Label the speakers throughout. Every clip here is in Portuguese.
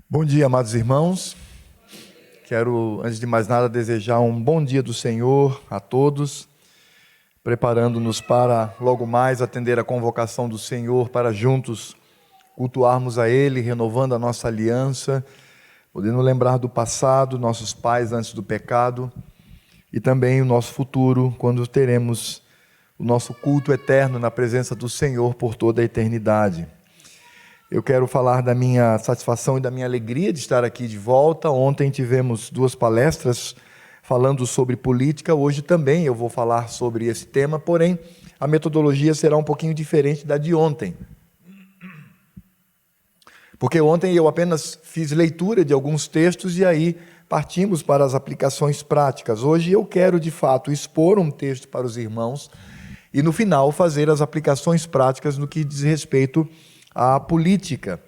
Speaker 1: Bom dia, amados irmãos. Quero, antes de mais nada, desejar um bom dia do Senhor a todos, preparando-nos para logo mais atender a convocação do Senhor para juntos cultuarmos a Ele, renovando a nossa aliança, podendo lembrar do passado, nossos pais antes do pecado, e também o nosso futuro, quando teremos o nosso culto eterno na presença do Senhor por toda a eternidade. Eu quero falar da minha satisfação e da minha alegria de estar aqui de volta. Ontem tivemos 2 palestras falando sobre política, hoje também eu vou falar sobre esse tema, porém a metodologia será um pouquinho diferente da de ontem. Porque ontem eu apenas fiz leitura de alguns textos e aí partimos para as aplicações práticas. Hoje eu quero de fato expor um texto para os irmãos e no final fazer as aplicações práticas no que diz respeito à política.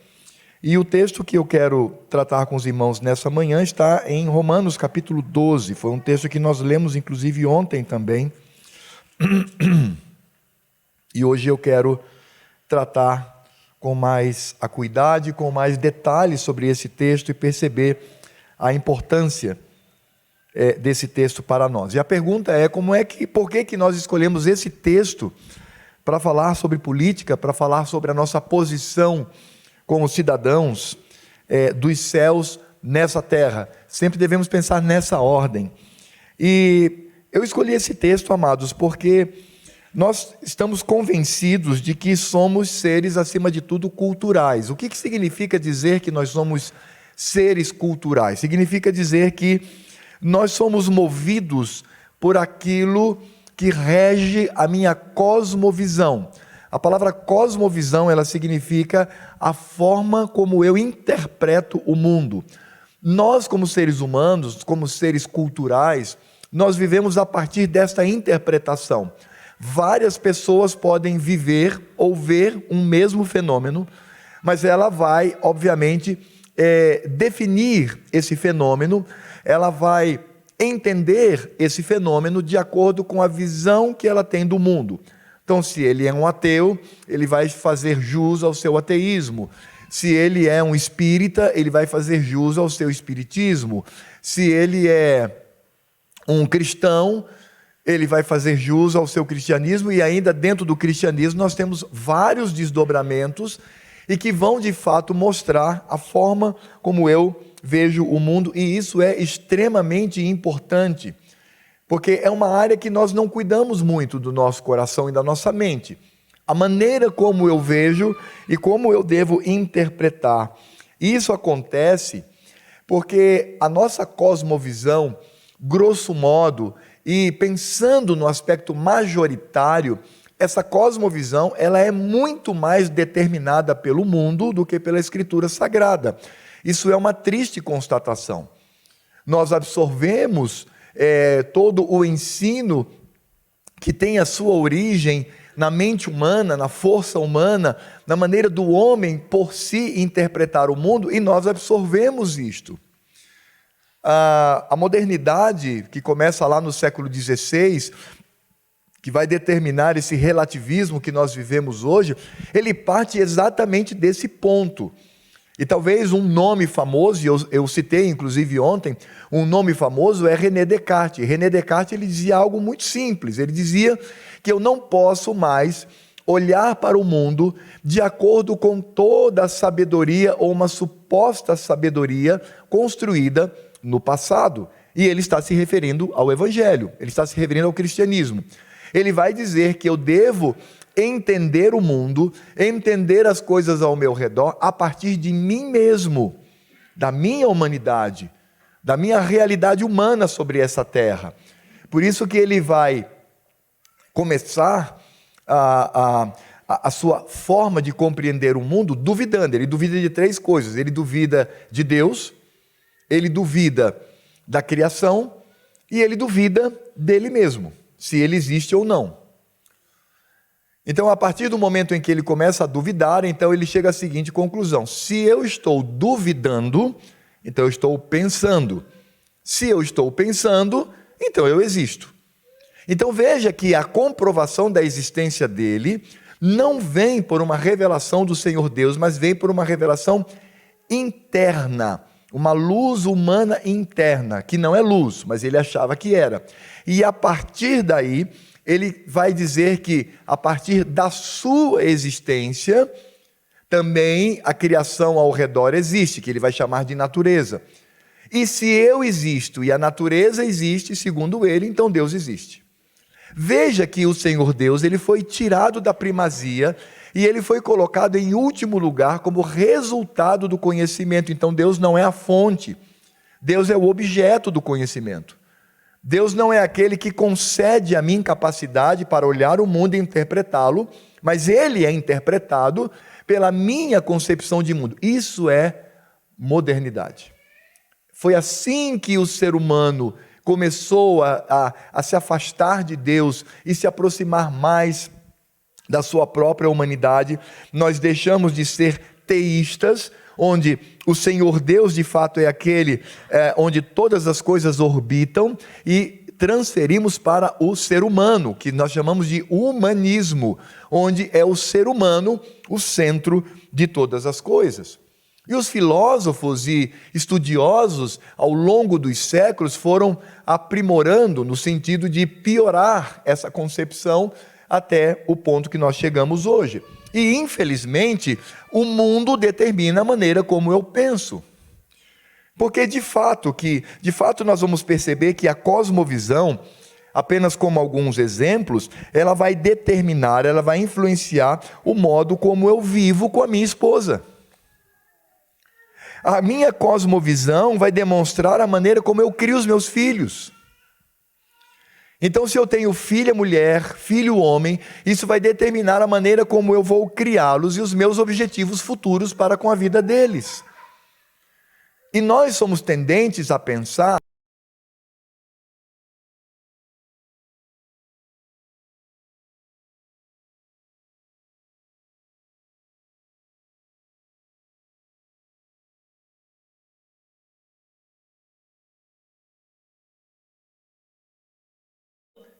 Speaker 1: E o texto que eu quero tratar com os irmãos nessa manhã está em Romanos capítulo 12. Foi um texto que nós lemos inclusive ontem também. E hoje eu quero tratar com mais acuidade, com mais detalhes sobre esse texto e perceber a importância desse texto para nós. E a pergunta é, por que nós escolhemos esse texto para falar sobre política, para falar sobre a nossa posição como cidadãos dos céus nessa terra? Sempre devemos pensar nessa ordem. E eu escolhi esse texto, amados, porque nós estamos convencidos de que somos seres, acima de tudo, culturais. O que significa dizer que nós somos seres culturais? Significa dizer que nós somos movidos por aquilo que rege a minha cosmovisão. A palavra cosmovisão, ela significa a forma como eu interpreto o mundo. Nós, como seres humanos, como seres culturais, nós vivemos a partir desta interpretação. Várias pessoas podem viver ou ver um mesmo fenômeno, mas ela vai, obviamente, definir esse fenômeno, ela vai entender esse fenômeno de acordo com a visão que ela tem do mundo. Então, se ele é um ateu, ele vai fazer jus ao seu ateísmo. Se ele é um espírita, ele vai fazer jus ao seu espiritismo. Se ele é um cristão, ele vai fazer jus ao seu cristianismo. E ainda dentro do cristianismo nós temos vários desdobramentos e que vão de fato mostrar a forma como eu vejo o mundo, e isso é extremamente importante, porque é uma área que nós não cuidamos muito do nosso coração e da nossa mente. A maneira como eu vejo e como eu devo interpretar. Isso acontece porque a nossa cosmovisão, grosso modo, e pensando no aspecto majoritário, essa cosmovisão ela é muito mais determinada pelo mundo do que pela Escritura Sagrada. Isso é uma triste constatação. Nós absorvemos todo o ensino que tem a sua origem na mente humana, na força humana, na maneira do homem por si interpretar o mundo, e nós absorvemos isto. A modernidade, que começa lá no século XVI, que vai determinar esse relativismo que nós vivemos hoje, ele parte exatamente desse ponto. E talvez um nome famoso, e eu citei inclusive ontem, um nome famoso é René Descartes. René Descartes ele dizia algo muito simples, ele dizia que eu não posso mais olhar para o mundo de acordo com toda a sabedoria ou uma suposta sabedoria construída no passado. E ele está se referindo ao Evangelho, ele está se referindo ao cristianismo. Ele vai dizer que eu devo entender o mundo, entender as coisas ao meu redor a partir de mim mesmo, da minha humanidade, da minha realidade humana sobre essa terra. Por isso que ele vai começar a sua forma de compreender o mundo duvidando. Ele duvida de 3 coisas. Ele duvida de Deus, ele duvida da criação e ele duvida dele mesmo, se ele existe ou não. Então, a partir do momento em que ele começa a duvidar, então ele chega à seguinte conclusão: se eu estou duvidando, então eu estou pensando. Se eu estou pensando, então eu existo. Então veja que a comprovação da existência dele não vem por uma revelação do Senhor Deus, mas vem por uma revelação interna, uma luz humana interna, que não é luz, mas ele achava que era. E a partir daí, ele vai dizer que a partir da sua existência, também a criação ao redor existe, que ele vai chamar de natureza. E se eu existo e a natureza existe, segundo ele, então Deus existe. Veja que o Senhor Deus, ele foi tirado da primazia e ele foi colocado em último lugar como resultado do conhecimento. Então Deus não é a fonte, Deus é o objeto do conhecimento. Deus não é aquele que concede a mim capacidade para olhar o mundo e interpretá-lo, mas ele é interpretado pela minha concepção de mundo. Isso é modernidade. Foi assim que o ser humano começou a se afastar de Deus e se aproximar mais da sua própria humanidade. Nós deixamos de ser teístas, onde o Senhor Deus de fato é aquele onde todas as coisas orbitam, e transferimos para o ser humano, que nós chamamos de humanismo, onde é o ser humano o centro de todas as coisas. E os filósofos e estudiosos, ao longo dos séculos, foram aprimorando no sentido de piorar essa concepção até o ponto que nós chegamos hoje. E, infelizmente, o mundo determina a maneira como eu penso. Porque, de fato, nós vamos perceber que a cosmovisão, apenas como alguns exemplos, ela vai determinar, ela vai influenciar o modo como eu vivo com a minha esposa. A minha cosmovisão vai demonstrar a maneira como eu crio os meus filhos. Então, se eu tenho filha mulher, filho homem, isso vai determinar a maneira como eu vou criá-los e os meus objetivos futuros para com a vida deles. E nós somos tendentes a pensar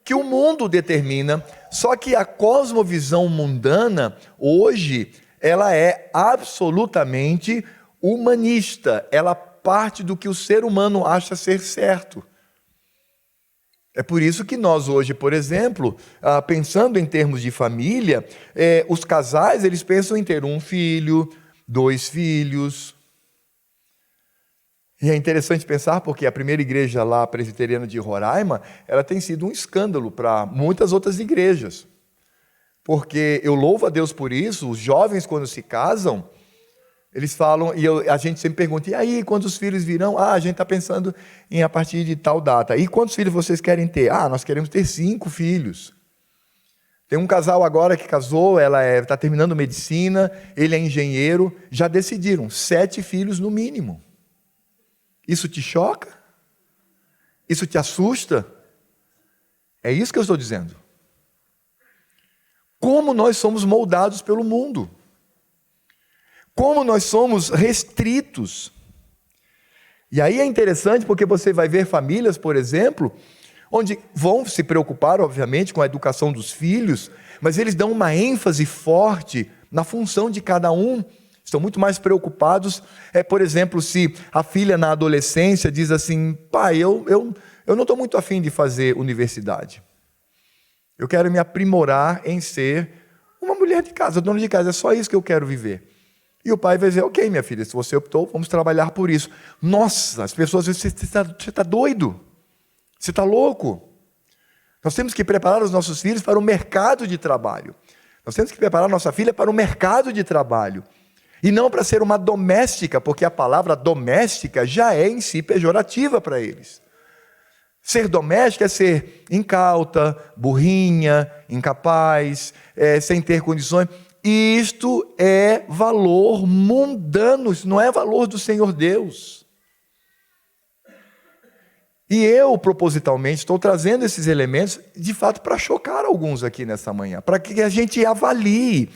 Speaker 1: que o mundo determina, só que a cosmovisão mundana, hoje, ela é absolutamente humanista, ela parte do que o ser humano acha ser certo. É por isso que nós hoje, por exemplo, pensando em termos de família, os casais, eles pensam em ter 1 filho, 2 filhos. E é interessante pensar porque a primeira igreja lá, presbiteriana de Roraima, ela tem sido um escândalo para muitas outras igrejas. Porque eu louvo a Deus por isso, os jovens quando se casam, eles falam, e a gente sempre pergunta, e aí, quantos filhos virão? A gente está pensando em a partir de tal data. E quantos filhos vocês querem ter? Nós queremos ter 5 filhos. Tem um casal agora que casou, ela está terminando medicina, ele é engenheiro, já decidiram, 7 filhos no mínimo. Isso te choca? Isso te assusta? É isso que eu estou dizendo. Como nós somos moldados pelo mundo. Como nós somos restritos. E aí é interessante porque você vai ver famílias, por exemplo, onde vão se preocupar, obviamente, com a educação dos filhos, mas eles dão uma ênfase forte na função de cada um. Estão muito mais preocupados, por exemplo, se a filha na adolescência diz assim, pai, eu não estou muito afim de fazer universidade. Eu quero me aprimorar em ser uma mulher de casa, dona de casa, é só isso que eu quero viver. E o pai vai dizer, ok, minha filha, se você optou, vamos trabalhar por isso. Nossa, as pessoas dizem, você está doido, você está louco. Nós temos que preparar os nossos filhos para o mercado de trabalho. Nós temos que preparar a nossa filha para o mercado de trabalho. E não para ser uma doméstica, porque a palavra doméstica já é em si pejorativa para eles. Ser doméstica é ser incauta, burrinha, incapaz, sem ter condições. E isto é valor mundano, isso não é valor do Senhor Deus. E eu, propositalmente, estou trazendo esses elementos, de fato, para chocar alguns aqui nessa manhã, para que a gente avalie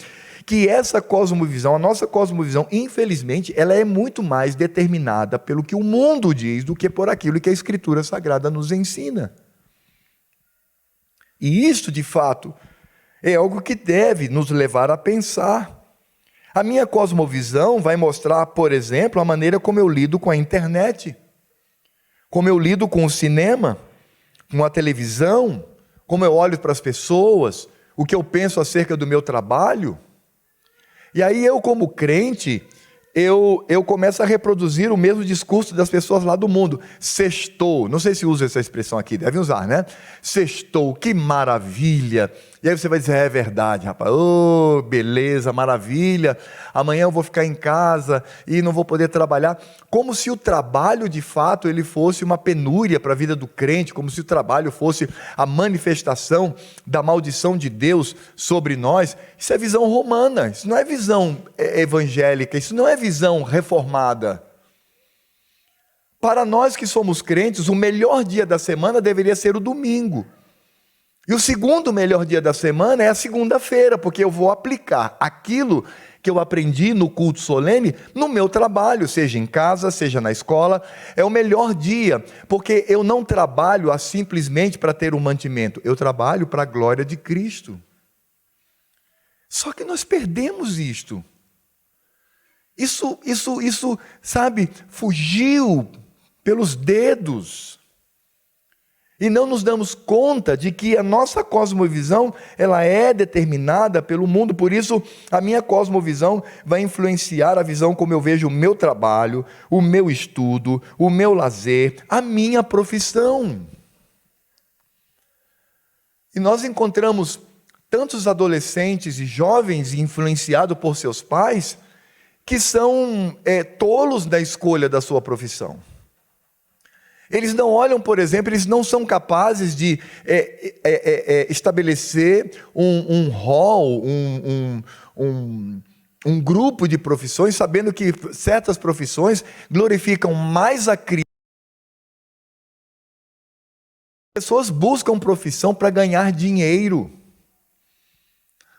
Speaker 1: que essa cosmovisão, a nossa cosmovisão, infelizmente, ela é muito mais determinada pelo que o mundo diz do que por aquilo que a Escritura Sagrada nos ensina. E isso, de fato, é algo que deve nos levar a pensar. A minha cosmovisão vai mostrar, por exemplo, a maneira como eu lido com a internet, como eu lido com o cinema, com a televisão, como eu olho para as pessoas, o que eu penso acerca do meu trabalho. E aí eu, como crente, eu começo a reproduzir o mesmo discurso das pessoas lá do mundo. Sextou, não sei se usa essa expressão aqui, deve usar, né? Sextou, que maravilha. E aí você vai dizer, é verdade, rapaz, oh, beleza, maravilha, amanhã eu vou ficar em casa e não vou poder trabalhar. Como se o trabalho, de fato, ele fosse uma penúria para a vida do crente, como se o trabalho fosse a manifestação da maldição de Deus sobre nós. Isso é visão romana, isso não é visão evangélica, isso não é visão reformada. Para nós que somos crentes, o melhor dia da semana deveria ser o domingo. E o segundo melhor dia da semana é a segunda-feira, porque eu vou aplicar aquilo que eu aprendi no culto solene no meu trabalho, seja em casa, seja na escola. É o melhor dia, porque eu não trabalho simplesmente para ter um mantimento, eu trabalho para a glória de Cristo. Só que nós perdemos isto. Isso, sabe, fugiu pelos dedos. E não nos damos conta de que a nossa cosmovisão, ela é determinada pelo mundo. Por isso, a minha cosmovisão vai influenciar a visão como eu vejo o meu trabalho, o meu estudo, o meu lazer, a minha profissão. E nós encontramos tantos adolescentes e jovens influenciados por seus pais, que são tolos na escolha da sua profissão. Eles não olham, por exemplo, eles não são capazes de estabelecer um rol, um grupo de profissões, sabendo que certas profissões glorificam mais a Cristo. As pessoas buscam profissão para ganhar dinheiro.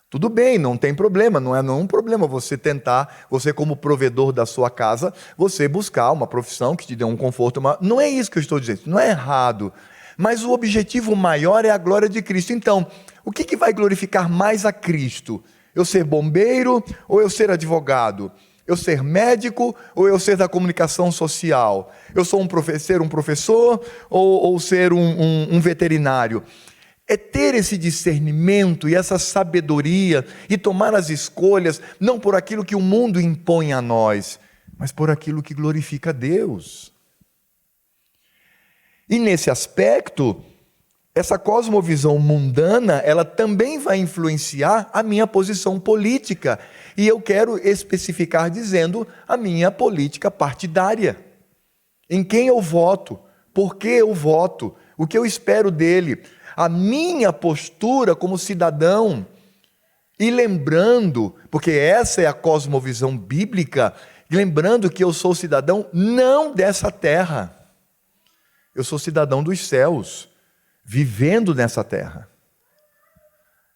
Speaker 1: Tudo bem, não tem problema, não é um problema você tentar, você como provedor da sua casa, você buscar uma profissão que te dê um conforto. Não é isso que eu estou dizendo, não é errado. Mas o objetivo maior é a glória de Cristo. Então, o que vai glorificar mais a Cristo? Eu ser bombeiro ou eu ser advogado? Eu ser médico ou eu ser da comunicação social? Eu sou ser um professor ou ser um veterinário? É ter esse discernimento e essa sabedoria e tomar as escolhas, não por aquilo que o mundo impõe a nós, mas por aquilo que glorifica a Deus. E nesse aspecto, essa cosmovisão mundana, ela também vai influenciar a minha posição política. E eu quero especificar dizendo a minha política partidária. Em quem eu voto, por que eu voto, o que eu espero dele. A minha postura como cidadão, e lembrando, porque essa é a cosmovisão bíblica, lembrando que eu sou cidadão não dessa terra, eu sou cidadão dos céus, vivendo nessa terra.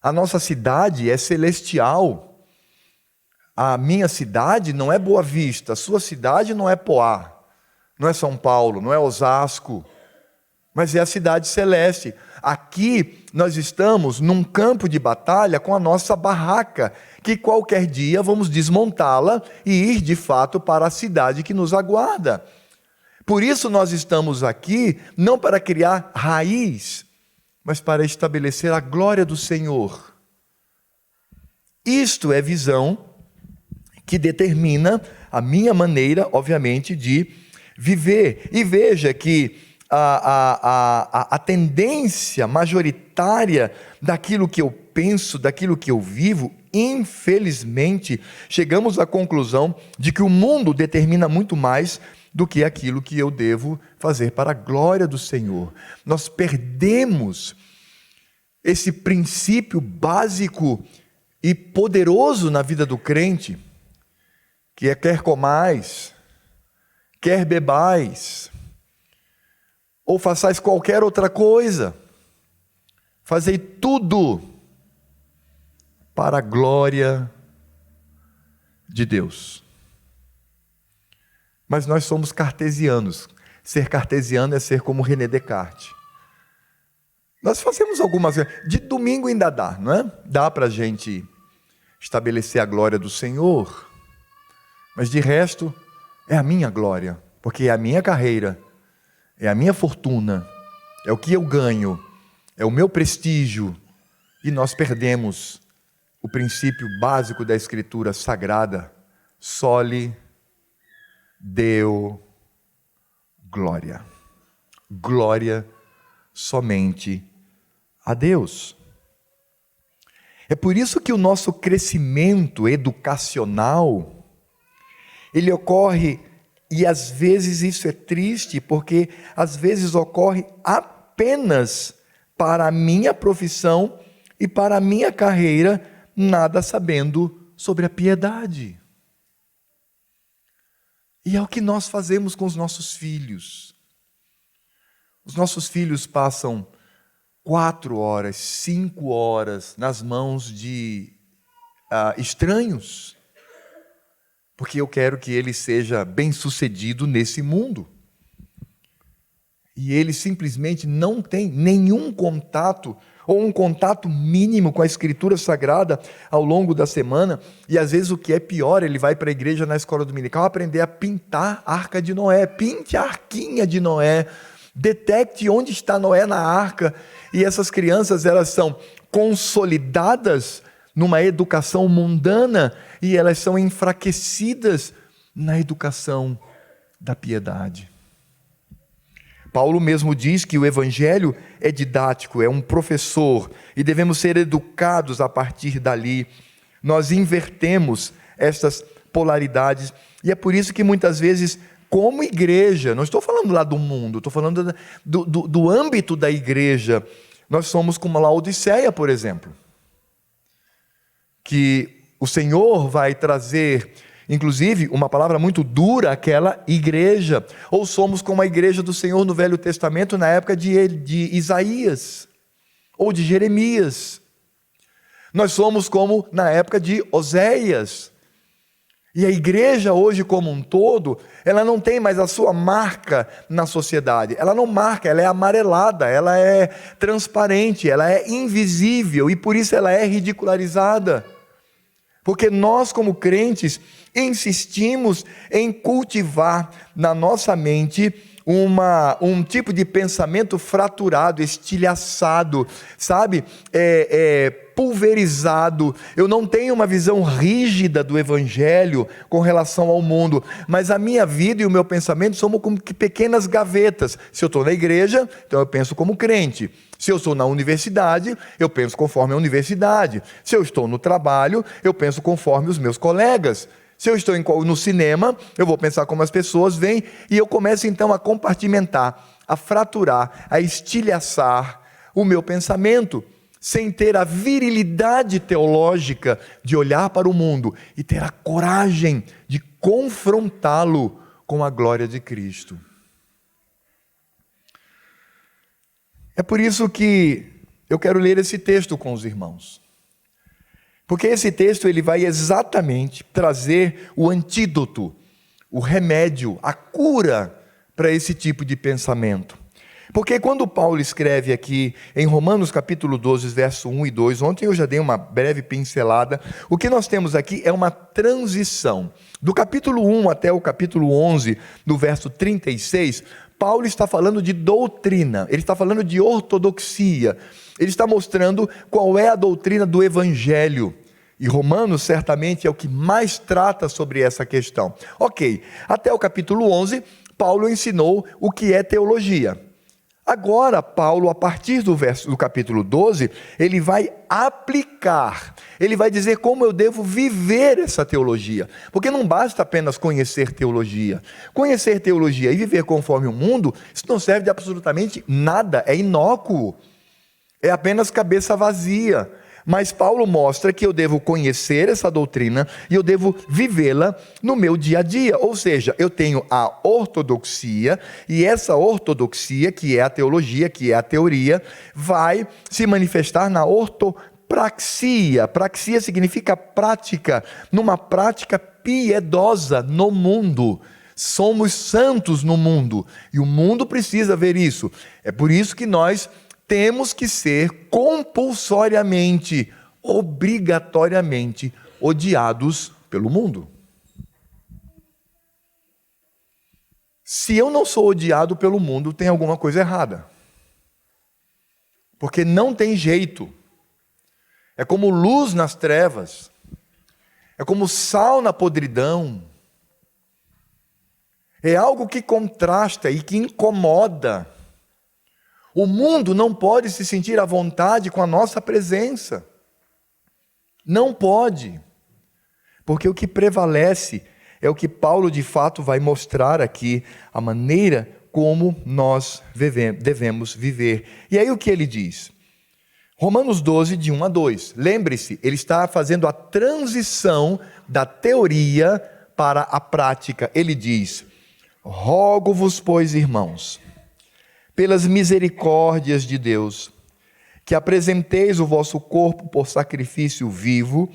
Speaker 1: A nossa cidade é celestial, a minha cidade não é Boa Vista, a sua cidade não é Poá, não é São Paulo, não é Osasco, mas é a cidade celeste. Aqui nós estamos num campo de batalha com a nossa barraca, que qualquer dia vamos desmontá-la e ir de fato para a cidade que nos aguarda. Por isso nós estamos aqui, não para criar raiz, mas para estabelecer a glória do Senhor. Isto é visão que determina a minha maneira, obviamente, de viver. E veja que a tendência majoritária daquilo que eu penso, daquilo que eu vivo, infelizmente, chegamos à conclusão de que o mundo determina muito mais do que aquilo que eu devo fazer para a glória do Senhor. Nós perdemos esse princípio básico e poderoso na vida do crente, que é quer comais, quer bebais, ou façais qualquer outra coisa, fazei tudo para a glória de Deus. Mas nós somos cartesianos. Ser cartesiano é ser como René Descartes. Nós fazemos algumas coisas. De domingo ainda dá, não é? Dá para a gente estabelecer a glória do Senhor. Mas de resto, é a minha glória, porque é a minha carreira, é a minha fortuna, é o que eu ganho, é o meu prestígio, e nós perdemos o princípio básico da Escritura Sagrada: soli Deo glória. Glória somente a Deus. É por isso que o nosso crescimento educacional, ele ocorre, e às vezes isso é triste, porque às vezes ocorre apenas para a minha profissão e para a minha carreira, nada sabendo sobre a piedade. E é o que nós fazemos com os nossos filhos. Os nossos filhos passam 4 horas, 5 horas nas mãos de estranhos, porque eu quero que ele seja bem-sucedido nesse mundo. E ele simplesmente não tem nenhum contato, ou um contato mínimo com a Escritura Sagrada ao longo da semana, e às vezes o que é pior, ele vai para a igreja na escola dominical aprender a pintar a arca de Noé. Pinte a arquinha de Noé, detecte onde está Noé na arca, e essas crianças, elas são consolidadas numa educação mundana, e elas são enfraquecidas na educação da piedade. Paulo mesmo diz que o Evangelho é didático, é um professor, e devemos ser educados a partir dali. Nós invertemos estas polaridades, e é por isso que muitas vezes, como igreja, não estou falando lá do mundo, estou falando do âmbito da igreja, nós somos como Laodiceia, por exemplo, que o Senhor vai trazer, inclusive, uma palavra muito dura àquela igreja. Ou somos como a igreja do Senhor no Velho Testamento, na época de Isaías, ou de Jeremias. Nós somos como na época de Oséias. E a igreja hoje como um todo, ela não tem mais a sua marca na sociedade. Ela não marca, ela é amarelada, ela é transparente, ela é invisível, e por isso ela é ridicularizada. Porque nós, como crentes, insistimos em cultivar na nossa mente um tipo de pensamento fraturado, estilhaçado, sabe? Pulverizado. Eu não tenho uma visão rígida do Evangelho com relação ao mundo, mas a minha vida e o meu pensamento são como que pequenas gavetas. Se eu estou na igreja, então eu penso como crente. Se eu estou na universidade, eu penso conforme a universidade. Se eu estou no trabalho, eu penso conforme os meus colegas. Se eu estou no cinema, eu vou pensar como as pessoas veem, e eu começo então a compartimentar, a fraturar, a estilhaçar o meu pensamento, sem ter a virilidade teológica de olhar para o mundo e ter a coragem de confrontá-lo com a glória de Cristo. É por isso que eu quero ler esse texto com os irmãos. Porque esse texto ele vai exatamente trazer o antídoto, o remédio, a cura para esse tipo de pensamento. Porque quando Paulo escreve aqui em Romanos capítulo 12, verso 1 e 2, ontem eu já dei uma breve pincelada, o que nós temos aqui é uma transição. Do capítulo 1 até o capítulo 11, do verso 36, Paulo está falando de doutrina, ele está falando de ortodoxia, ele está mostrando qual é a doutrina do Evangelho. E Romanos certamente é o que mais trata sobre essa questão. Ok, até o capítulo 11, Paulo ensinou o que é teologia. Agora, Paulo, a partir do capítulo 12, ele vai aplicar, ele vai dizer como eu devo viver essa teologia. Porque não basta apenas conhecer teologia. Conhecer teologia e viver conforme o mundo, isso não serve de absolutamente nada, é inócuo, é apenas cabeça vazia. Mas Paulo mostra que eu devo conhecer essa doutrina e eu devo vivê-la no meu dia a dia. Ou seja, eu tenho a ortodoxia, e essa ortodoxia, que é a teologia, que é a teoria, vai se manifestar na ortopraxia. Praxia significa prática, numa prática piedosa no mundo. Somos santos no mundo, e o mundo precisa ver isso. É por isso que nós temos que ser compulsoriamente, obrigatoriamente odiados pelo mundo. Se eu não sou odiado pelo mundo, tem alguma coisa errada. Porque não tem jeito. É como luz nas trevas. É como sal na podridão. É algo que contrasta e que incomoda. O mundo não pode se sentir à vontade com a nossa presença. Não pode. Porque o que prevalece é o que Paulo de fato vai mostrar aqui, a maneira como nós devemos viver. E aí o que ele diz? Romanos 12, de 1 a 2. Lembre-se, ele está fazendo a transição da teoria para a prática. Ele diz: rogo-vos, pois, irmãos, pelas misericórdias de Deus, que apresenteis o vosso corpo por sacrifício vivo,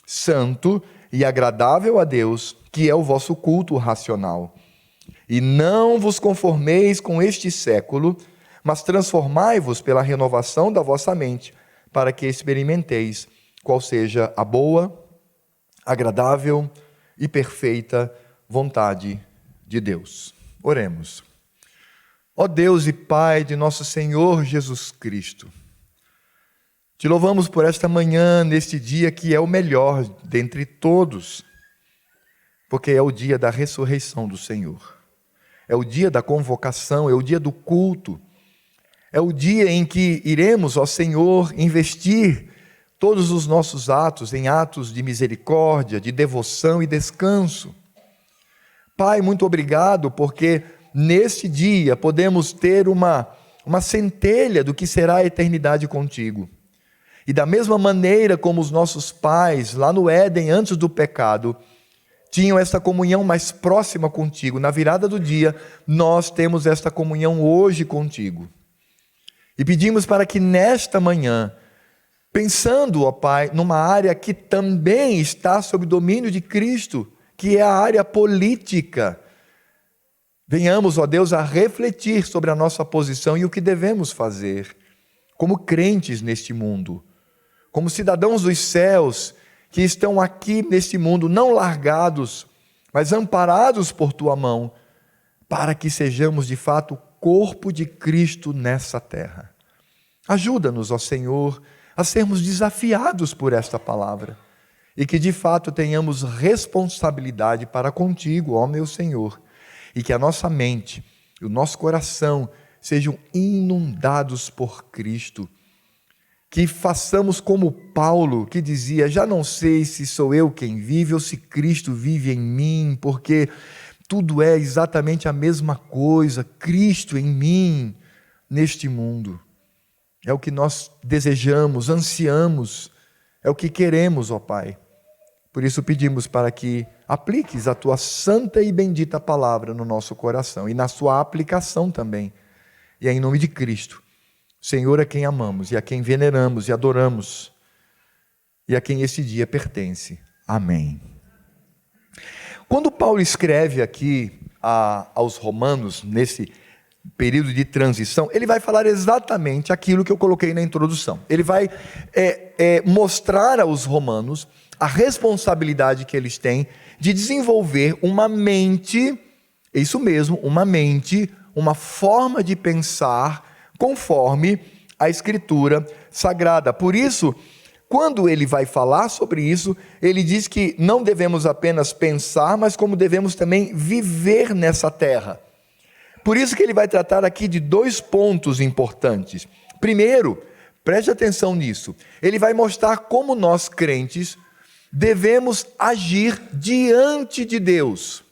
Speaker 1: santo e agradável a Deus, que é o vosso culto racional. E não vos conformeis com este século, mas transformai-vos pela renovação da vossa mente, para que experimenteis qual seja a boa, agradável e perfeita vontade de Deus. Oremos. Ó Deus e Pai de nosso Senhor Jesus Cristo, te louvamos por esta manhã, neste dia que é o melhor dentre todos, porque é o dia da ressurreição do Senhor, é o dia da convocação, é o dia do culto, é o dia em que iremos, ó Senhor, investir todos os nossos atos em atos de misericórdia, de devoção e descanso. Pai, muito obrigado, porque neste dia podemos ter uma centelha do que será a eternidade contigo. E da mesma maneira como os nossos pais, lá no Éden, antes do pecado, tinham esta comunhão mais próxima contigo, na virada do dia, nós temos esta comunhão hoje contigo. E pedimos para que nesta manhã, pensando, ó Pai, numa área que também está sob domínio de Cristo, que é a área política, venhamos, ó Deus, a refletir sobre a nossa posição e o que devemos fazer, como crentes neste mundo, como cidadãos dos céus, que estão aqui neste mundo, não largados, mas amparados por Tua mão, para que sejamos de fato o corpo de Cristo nessa terra. Ajuda-nos, ó Senhor, a sermos desafiados por esta palavra, e que de fato tenhamos responsabilidade para contigo, ó meu Senhor, e que a nossa mente e o nosso coração sejam inundados por Cristo, que façamos como Paulo, que dizia: já não sei se sou eu quem vive ou se Cristo vive em mim, porque tudo é exatamente a mesma coisa, Cristo em mim, neste mundo. É o que nós desejamos, ansiamos, é o que queremos, ó Pai. Por isso pedimos para que apliques a Tua santa e bendita palavra no nosso coração e na sua aplicação também. E é em nome de Cristo, Senhor, a quem amamos e a quem veneramos e adoramos e a quem esse dia pertence. Amém. Quando Paulo escreve aqui aos Romanos, nesse período de transição, ele vai falar exatamente aquilo que eu coloquei na introdução. Ele vai mostrar aos romanos a responsabilidade que eles têm de desenvolver uma mente, isso mesmo, uma mente, uma forma de pensar conforme a Escritura Sagrada. Por isso, quando ele vai falar sobre isso, ele diz que não devemos apenas pensar, mas como devemos também viver nessa terra. Por isso que ele vai tratar aqui de 2 pontos importantes. Primeiro, preste atenção nisso, ele vai mostrar como nós crentes devemos agir diante de Deus.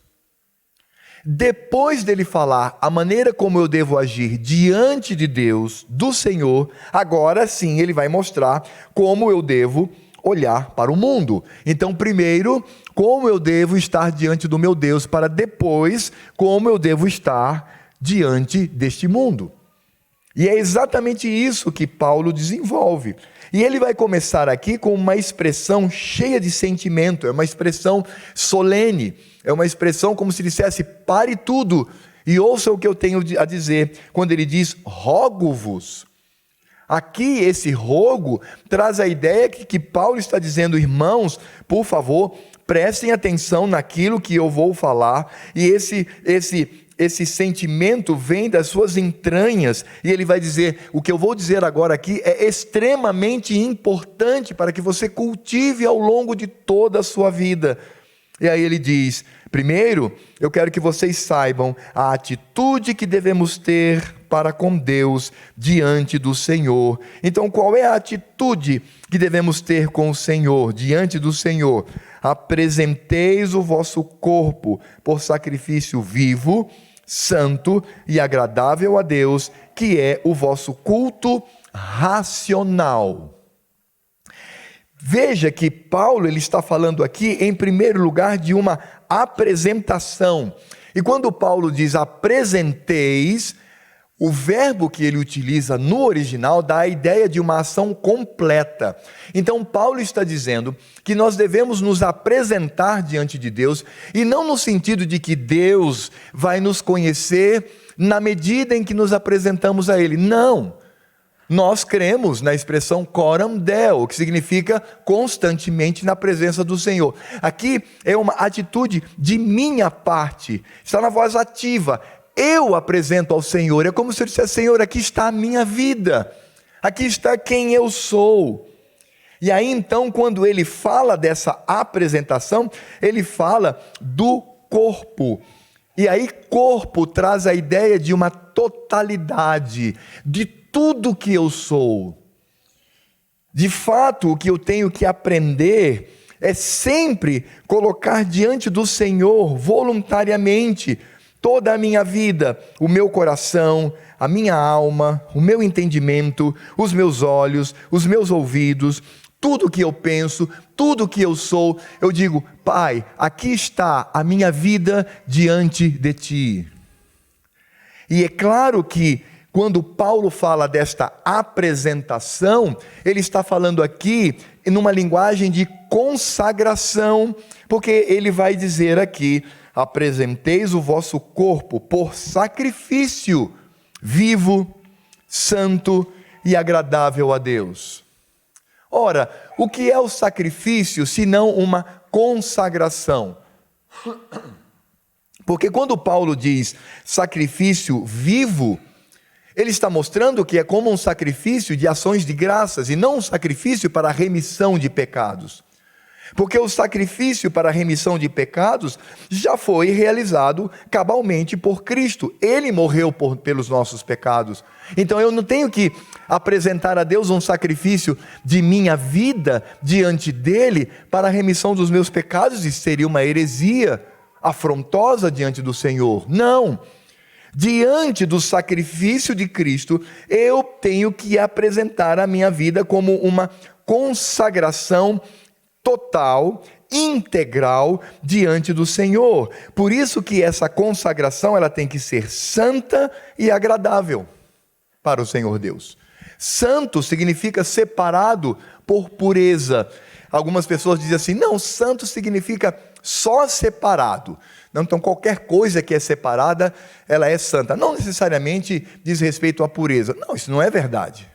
Speaker 1: Depois dele falar a maneira como eu devo agir diante de Deus, do Senhor, agora sim ele vai mostrar como eu devo olhar para o mundo. Então, primeiro, como eu devo estar diante do meu Deus, para depois, como eu devo estar diante deste mundo. E é exatamente isso que Paulo desenvolve. E ele vai começar aqui com uma expressão cheia de sentimento, é uma expressão solene, é uma expressão como se dissesse: pare tudo e ouça o que eu tenho a dizer, quando ele diz rogo-vos. Aqui esse rogo traz a ideia que Paulo está dizendo: irmãos, por favor, prestem atenção naquilo que eu vou falar, e esse sentimento vem das suas entranhas, e ele vai dizer: o que eu vou dizer agora aqui é extremamente importante para que você cultive ao longo de toda a sua vida. E aí ele diz: primeiro, eu quero que vocês saibam a atitude que devemos ter para com Deus diante do Senhor. Então, qual é a atitude que devemos ter com o Senhor, diante do Senhor? Apresenteis o vosso corpo por sacrifício vivo, santo e agradável a Deus, que é o vosso culto racional. Veja que Paulo ele está falando aqui, em primeiro lugar, de uma apresentação. E quando Paulo diz apresenteis, o verbo que ele utiliza no original dá a ideia de uma ação completa. Então Paulo está dizendo que nós devemos nos apresentar diante de Deus, e não no sentido de que Deus vai nos conhecer na medida em que nos apresentamos a Ele. Não. Nós cremos na expressão coram Deo, que significa constantemente na presença do Senhor. Aqui é uma atitude de minha parte, está na voz ativa. Eu apresento ao Senhor, é como se eu dissesse: Senhor, aqui está a minha vida, aqui está quem eu sou. E aí então, quando ele fala dessa apresentação, ele fala do corpo. E aí corpo traz a ideia de uma totalidade, de tudo que eu sou. De fato, o que eu tenho que aprender é sempre colocar diante do Senhor, voluntariamente, toda a minha vida, o meu coração, a minha alma, o meu entendimento, os meus olhos, os meus ouvidos, tudo que eu penso, tudo que eu sou. Eu digo: Pai, aqui está a minha vida diante de Ti. E é claro que quando Paulo fala desta apresentação, ele está falando aqui numa linguagem de consagração, porque ele vai dizer aqui: apresenteis o vosso corpo por sacrifício vivo, santo e agradável a Deus. Ora, o que é o sacrifício senão uma consagração? Porque quando Paulo diz sacrifício vivo, ele está mostrando que é como um sacrifício de ações de graças e não um sacrifício para a remissão de pecados. Porque o sacrifício para a remissão de pecados já foi realizado cabalmente por Cristo. Ele morreu pelos nossos pecados. Então eu não tenho que apresentar a Deus um sacrifício de minha vida diante dele para a remissão dos meus pecados. Isso seria uma heresia afrontosa diante do Senhor. Não. Diante do sacrifício de Cristo, eu tenho que apresentar a minha vida como uma consagração total, integral diante do Senhor. Por isso que essa consagração ela tem que ser santa e agradável para o Senhor Deus. Santo significa separado por pureza. Algumas pessoas dizem assim: não, santo significa só separado. Não, então qualquer coisa que é separada, ela é santa. Não necessariamente diz respeito à pureza. Não, isso não é verdade.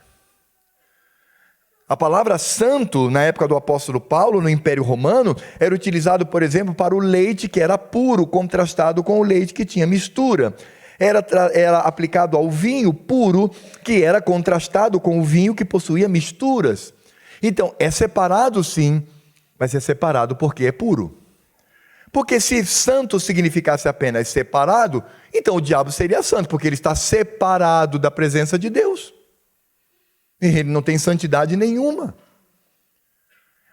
Speaker 1: A palavra santo, na época do apóstolo Paulo, no Império Romano, era utilizado, por exemplo, para o leite que era puro, contrastado com o leite que tinha mistura. Era aplicado ao vinho puro, que era contrastado com o vinho que possuía misturas. Então, é separado sim, mas é separado porque é puro. Porque se santo significasse apenas separado, então o diabo seria santo, porque ele está separado da presença de Deus. Ele não tem santidade nenhuma.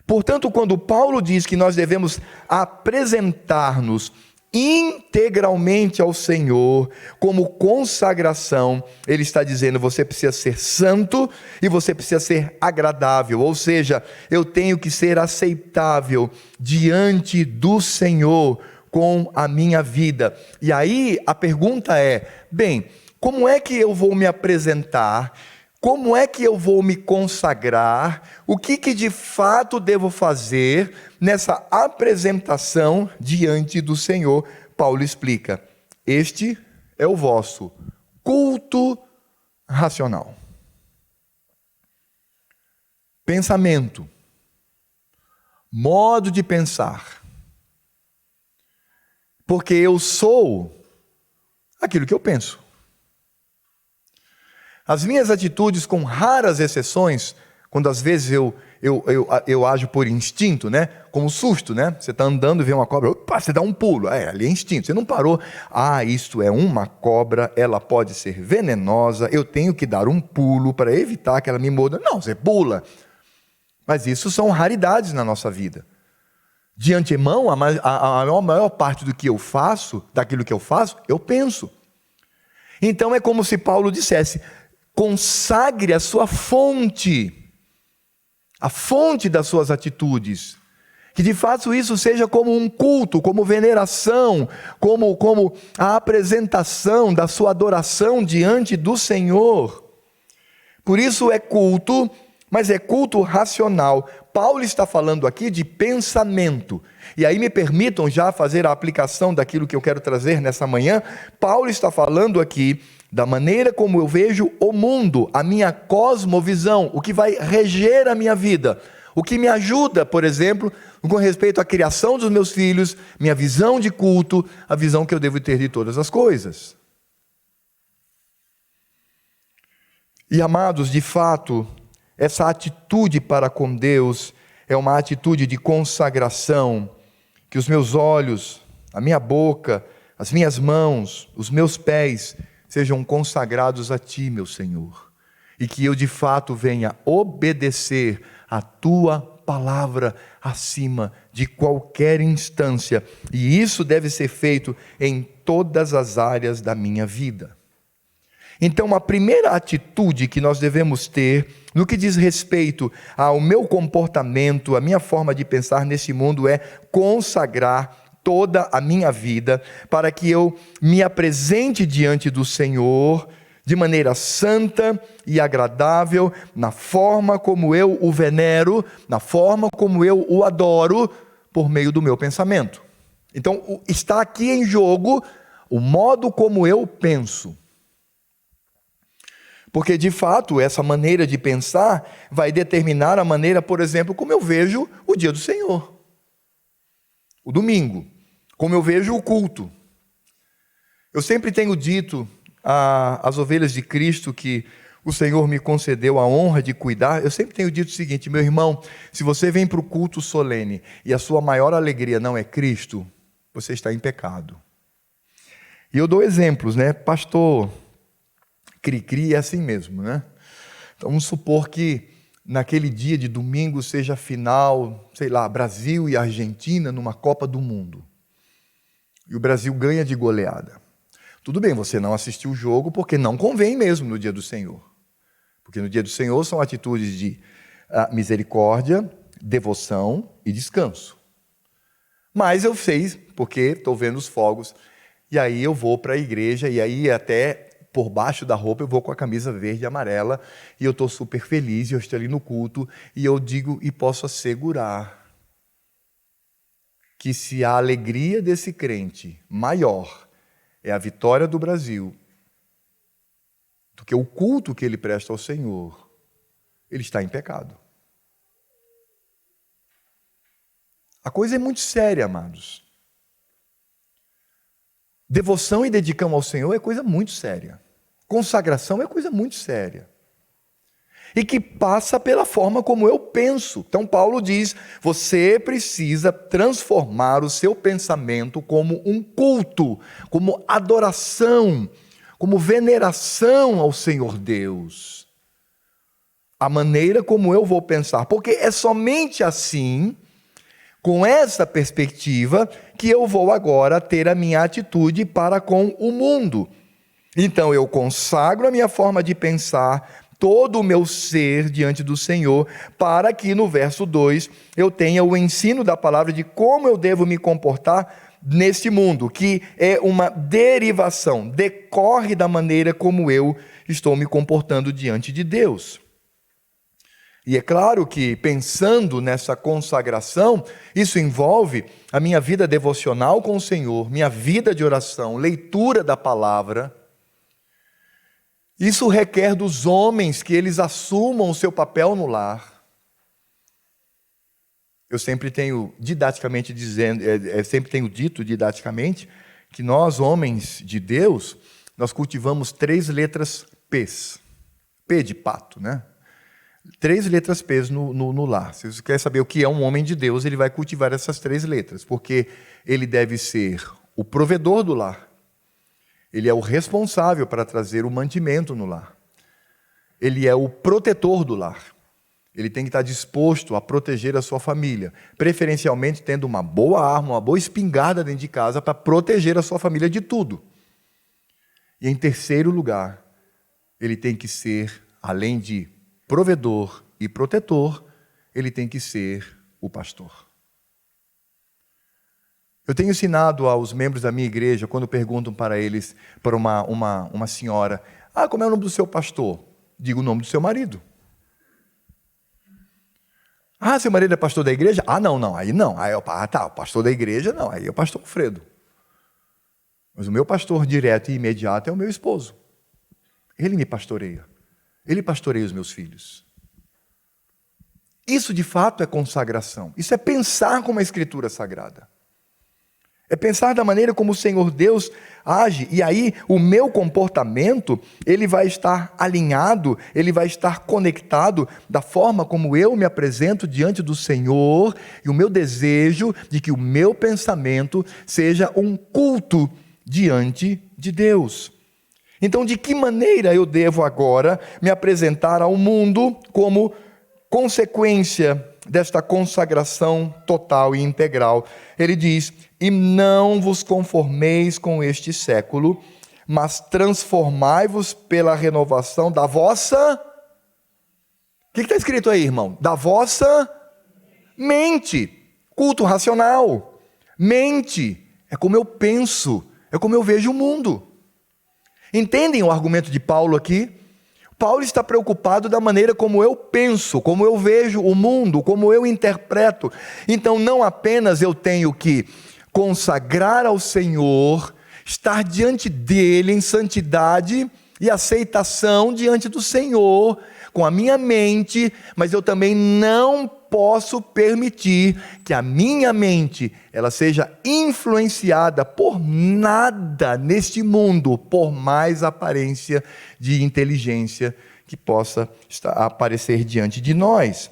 Speaker 1: Portanto, quando Paulo diz que nós devemos apresentar-nos integralmente ao Senhor, como consagração, ele está dizendo: você precisa ser santo e você precisa ser agradável, ou seja, eu tenho que ser aceitável diante do Senhor com a minha vida. E aí a pergunta é: bem, como é que eu vou me apresentar? Como é que eu vou me consagrar? O que de fato devo fazer nessa apresentação diante do Senhor? Paulo explica: este é o vosso culto racional. Pensamento, modo de pensar. Porque eu sou aquilo que eu penso. As minhas atitudes, com raras exceções, quando às vezes eu ajo por instinto, né? Como susto, né? Você está andando e vê uma cobra, opa, você dá um pulo. Ali é instinto, você não parou. Isto é uma cobra, ela pode ser venenosa, eu tenho que dar um pulo para evitar que ela me morda. Não, você pula. Mas isso são raridades na nossa vida. De antemão, a maior parte do que eu faço, daquilo que eu faço, eu penso. Então é como se Paulo dissesse: consagre a sua fonte, a fonte das suas atitudes. Que de fato isso seja como um culto, como veneração, como a apresentação da sua adoração diante do Senhor. Por isso é culto, mas é culto racional. Paulo está falando aqui de pensamento. E aí me permitam já fazer a aplicação daquilo que eu quero trazer nessa manhã. Paulo está falando aqui da maneira como eu vejo o mundo, a minha cosmovisão, o que vai reger a minha vida. O que me ajuda, por exemplo, com respeito à criação dos meus filhos, minha visão de culto, a visão que eu devo ter de todas as coisas. E amados, de fato, essa atitude para com Deus é uma atitude de consagração, que os meus olhos, a minha boca, as minhas mãos, os meus pés sejam consagrados a Ti, meu Senhor, e que eu de fato venha obedecer a Tua palavra acima de qualquer instância, e isso deve ser feito em todas as áreas da minha vida. Então, a primeira atitude que nós devemos ter no que diz respeito ao meu comportamento, a minha forma de pensar nesse mundo é consagrar toda a minha vida para que eu me apresente diante do Senhor de maneira santa e agradável, na forma como eu o venero, na forma como eu o adoro, por meio do meu pensamento. Então, está aqui em jogo o modo como eu penso. Porque, de fato, essa maneira de pensar vai determinar a maneira, por exemplo, como eu vejo o dia do Senhor. O domingo. Como eu vejo o culto. Eu sempre tenho dito às ovelhas de Cristo que o Senhor me concedeu a honra de cuidar. Eu sempre tenho dito o seguinte: meu irmão, se você vem para o culto solene e a sua maior alegria não é Cristo, você está em pecado. E eu dou exemplos, né? Pastor Cri-cri é assim mesmo, né? Então vamos supor que naquele dia de domingo seja a final, sei lá, Brasil e Argentina numa Copa do Mundo. E o Brasil ganha de goleada. Tudo bem, você não assistiu o jogo porque não convém mesmo no dia do Senhor. Porque no dia do Senhor são atitudes de misericórdia, devoção e descanso. Mas eu sei, porque estou vendo os fogos, e aí eu vou para a igreja, e aí até por baixo da roupa eu vou com a camisa verde e amarela, e eu estou super feliz, e eu estou ali no culto, e eu digo e posso assegurar que se a alegria desse crente maior é a vitória do Brasil, do que o culto que ele presta ao Senhor, ele está em pecado. A coisa é muito séria, amados. Devoção e dedicação ao Senhor é coisa muito séria. Consagração é coisa muito séria. E que passa pela forma como eu penso. Então Paulo diz, você precisa transformar o seu pensamento como um culto, como adoração, como veneração ao Senhor Deus. A maneira como eu vou pensar, porque é somente assim, com essa perspectiva, que eu vou agora ter a minha atitude para com o mundo. Então eu consagro a minha forma de pensar, todo o meu ser diante do Senhor, para que no verso 2 eu tenha o ensino da palavra de como eu devo me comportar neste mundo, que é uma derivação, decorre da maneira como eu estou me comportando diante de Deus. E é claro que, pensando nessa consagração, isso envolve a minha vida devocional com o Senhor, minha vida de oração, leitura da palavra. Isso requer dos homens que eles assumam o seu papel no lar. Eu sempre tenho dito didaticamente que nós, homens de Deus, nós cultivamos 3 letras P's. P de pato, né? 3 letras P's no lar. Se você quer saber o que é um homem de Deus, ele vai cultivar essas 3 letras, porque ele deve ser o provedor do lar. Ele é o responsável para trazer o mantimento no lar. Ele é o protetor do lar. Ele tem que estar disposto a proteger a sua família, preferencialmente tendo uma boa arma, uma boa espingarda dentro de casa para proteger a sua família de tudo. E em terceiro lugar, ele tem que ser, além de provedor e protetor, ele tem que ser o pastor. Eu tenho ensinado aos membros da minha igreja, quando perguntam para eles, para uma senhora, como é o nome do seu pastor? Digo o nome do seu marido. Seu marido é pastor da igreja? Não, aí não. Aí o pastor da igreja não, aí é o pastor Alfredo. Mas o meu pastor direto e imediato é o meu esposo. Ele me pastoreia. Ele pastoreia os meus filhos. Isso de fato é consagração. Isso é pensar como a Escritura Sagrada. É pensar da maneira como o Senhor Deus age. E aí o meu comportamento, ele vai estar alinhado, ele vai estar conectado da forma como eu me apresento diante do Senhor. E o meu desejo de que o meu pensamento seja um culto diante de Deus. Então, de que maneira eu devo agora me apresentar ao mundo como consequência desta consagração total e integral? Ele diz: e não vos conformeis com este século, mas transformai-vos pela renovação da vossa... O que está escrito aí, irmão? Da vossa mente. Culto racional. Mente é como eu penso, é como eu vejo o mundo. Entendem o argumento de Paulo aqui? Paulo está preocupado da maneira como eu penso, como eu vejo o mundo, como eu interpreto. Então, não apenas eu tenho que consagrar ao Senhor, estar diante dele em santidade e aceitação diante do Senhor, com a minha mente, mas eu também não posso permitir que a minha mente ela seja influenciada por nada neste mundo, por mais aparência de inteligência que possa aparecer diante de nós.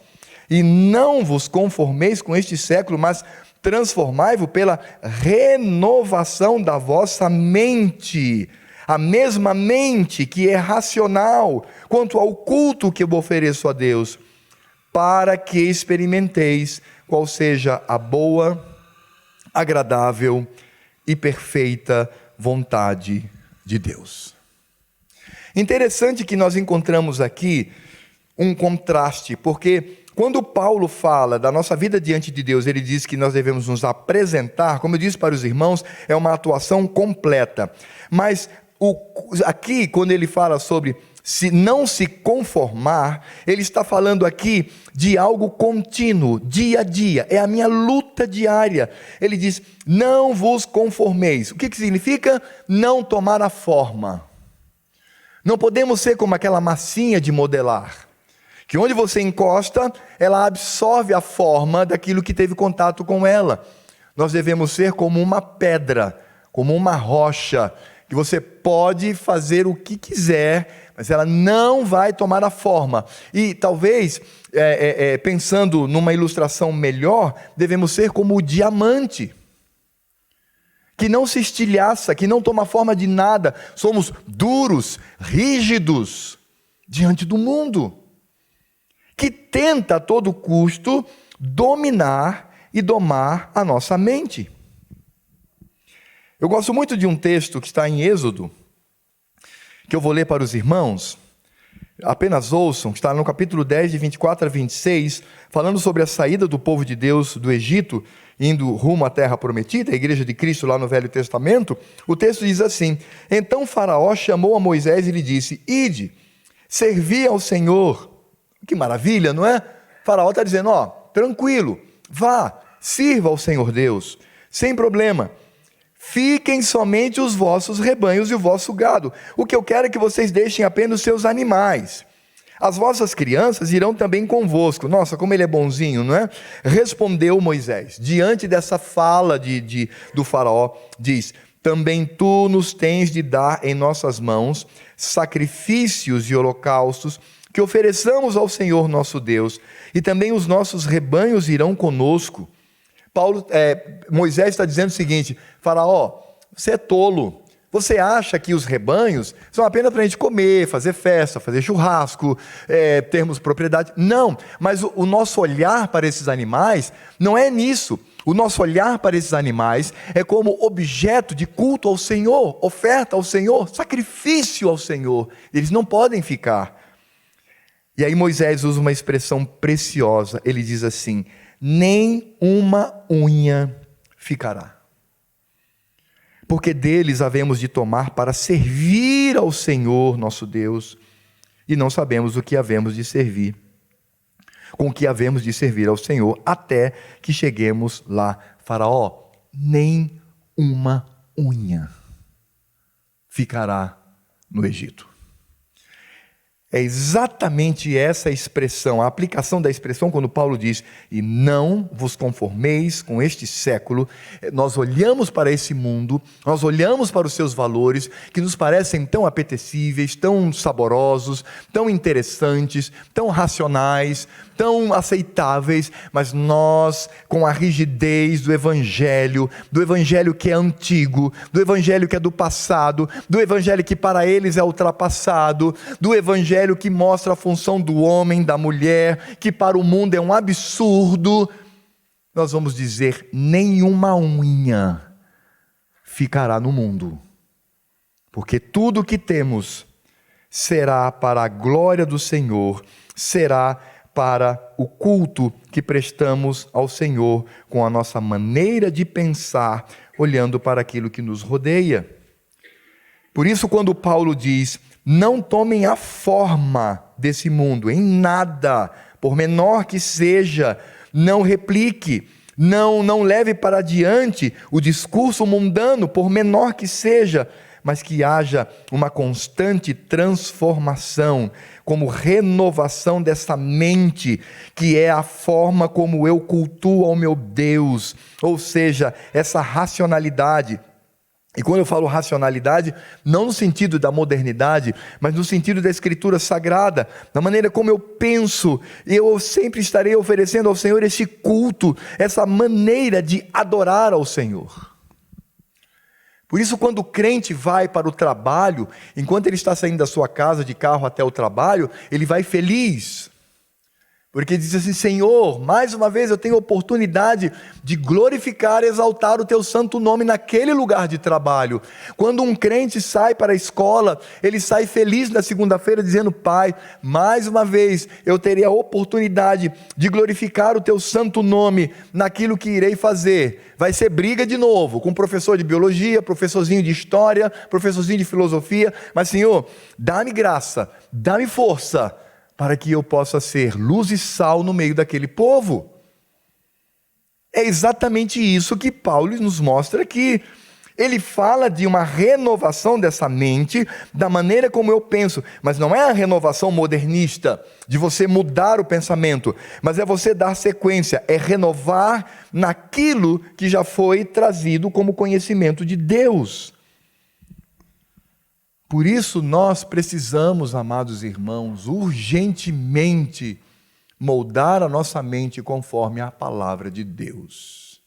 Speaker 1: E não vos conformeis com este século, mas transformai-vos pela renovação da vossa mente. A mesma mente que é racional quanto ao culto que eu ofereço a Deus, para que experimenteis qual seja a boa, agradável e perfeita vontade de Deus. Interessante que nós encontramos aqui um contraste, porque quando Paulo fala da nossa vida diante de Deus, ele diz que nós devemos nos apresentar, como eu disse para os irmãos, é uma atuação completa. Mas aqui, quando ele fala sobre não se conformar, ele está falando aqui de algo contínuo, dia a dia, é a minha luta diária. Ele diz: não vos conformeis. O que significa? Não tomar a forma. Não podemos ser como aquela massinha de modelar, que onde você encosta, ela absorve a forma daquilo que teve contato com ela. Nós devemos ser como uma pedra, como uma rocha, que você pode fazer o que quiser, mas ela não vai tomar a forma. E talvez, pensando numa ilustração melhor, devemos ser como o diamante, que não se estilhaça, que não toma forma de nada. Somos duros, rígidos, diante do mundo, que tenta a todo custo dominar e domar a nossa mente. Eu gosto muito de um texto que está em Êxodo, que eu vou ler para os irmãos, apenas ouçam, que está no capítulo 10, de 24 a 26, falando sobre a saída do povo de Deus do Egito, indo rumo à terra prometida, a igreja de Cristo lá no Velho Testamento. O texto diz assim: então Faraó chamou a Moisés e lhe disse: ide, servi ao Senhor. Que maravilha, não é? Faraó está dizendo: tranquilo, vá, sirva ao Senhor Deus, sem problema. Fiquem somente os vossos rebanhos e o vosso gado. O que eu quero é que vocês deixem apenas os seus animais. As vossas crianças irão também convosco. Nossa, como ele é bonzinho, não é? Respondeu Moisés, diante dessa fala do faraó, diz: também tu nos tens de dar em nossas mãos sacrifícios e holocaustos que ofereçamos ao Senhor nosso Deus, e também os nossos rebanhos irão conosco. Moisés está dizendo o seguinte: Faraó, você é tolo. Você acha que os rebanhos são apenas para a gente comer, fazer festa, fazer churrasco, termos propriedade? Não, mas o nosso olhar para esses animais não é nisso. O nosso olhar para esses animais é como objeto de culto ao Senhor, oferta ao Senhor, sacrifício ao Senhor. Eles não podem ficar. E aí Moisés usa uma expressão preciosa. Ele diz assim: nem uma unha ficará. Porque deles havemos de tomar para servir ao Senhor nosso Deus, e não sabemos o que havemos de servir, com que havemos de servir ao Senhor, até que cheguemos lá. Faraó, nem uma unha ficará no Egito. É exatamente essa expressão, a aplicação da expressão quando Paulo diz: e não vos conformeis com este século. Nós olhamos para esse mundo, nós olhamos para os seus valores, que nos parecem tão apetecíveis, tão saborosos, tão interessantes, tão racionais, tão aceitáveis, mas nós, com a rigidez do Evangelho que é antigo, do Evangelho que é do passado, do Evangelho que para eles é ultrapassado, do Evangelho que mostra a função do homem, da mulher, que para o mundo é um absurdo, nós vamos dizer: nenhuma unha ficará no mundo, porque tudo o que temos será para a glória do Senhor, será para o culto que prestamos ao Senhor, com a nossa maneira de pensar, olhando para aquilo que nos rodeia. Por isso, quando Paulo diz: não tomem a forma desse mundo, em nada, por menor que seja, não replique, não leve para adiante o discurso mundano, por menor que seja, mas que haja uma constante transformação, como renovação dessa mente, que é a forma como eu cultuo ao meu Deus, ou seja, essa racionalidade. E quando eu falo racionalidade, não no sentido da modernidade, mas no sentido da Escritura Sagrada, da maneira como eu penso, eu sempre estarei oferecendo ao Senhor esse culto, essa maneira de adorar ao Senhor. Por isso, quando o crente vai para o trabalho, enquanto ele está saindo da sua casa de carro até o trabalho, ele vai feliz, porque diz assim: Senhor, mais uma vez eu tenho a oportunidade de glorificar e exaltar o teu santo nome naquele lugar de trabalho. Quando um crente sai para a escola, ele sai feliz na segunda-feira dizendo: Pai, mais uma vez eu terei a oportunidade de glorificar o teu santo nome naquilo que irei fazer. Vai ser briga de novo, com professor de biologia, professorzinho de história, professorzinho de filosofia, mas Senhor, dá-me graça, dá-me força, para que eu possa ser luz e sal no meio daquele povo. É exatamente isso que Paulo nos mostra aqui. Ele fala de uma renovação dessa mente, da maneira como eu penso, mas não é a renovação modernista, de você mudar o pensamento, mas é você dar sequência, é renovar naquilo que já foi trazido como conhecimento de Deus. Por isso nós precisamos, amados irmãos, urgentemente moldar a nossa mente conforme a palavra de Deus.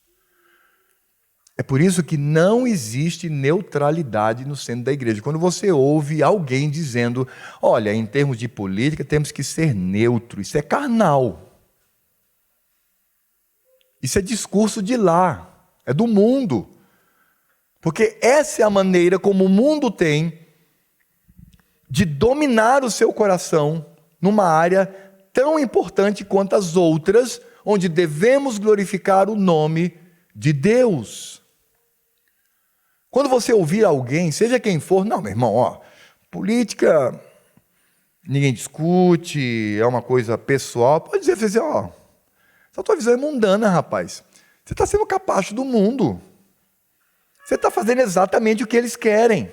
Speaker 1: É por isso que não existe neutralidade no centro da igreja. Quando você ouve alguém dizendo: olha, em termos de política temos que ser neutro, isso é carnal. Isso é discurso de lá, é do mundo. Porque essa é a maneira como o mundo tem de dominar o seu coração numa área tão importante quanto as outras, onde devemos glorificar o nome de Deus. Quando você ouvir alguém, seja quem for: não, meu irmão, política ninguém discute, é uma coisa pessoal, pode dizer assim: essa tua visão é mundana, rapaz. Você está sendo capacho do mundo. Você está fazendo exatamente o que eles querem,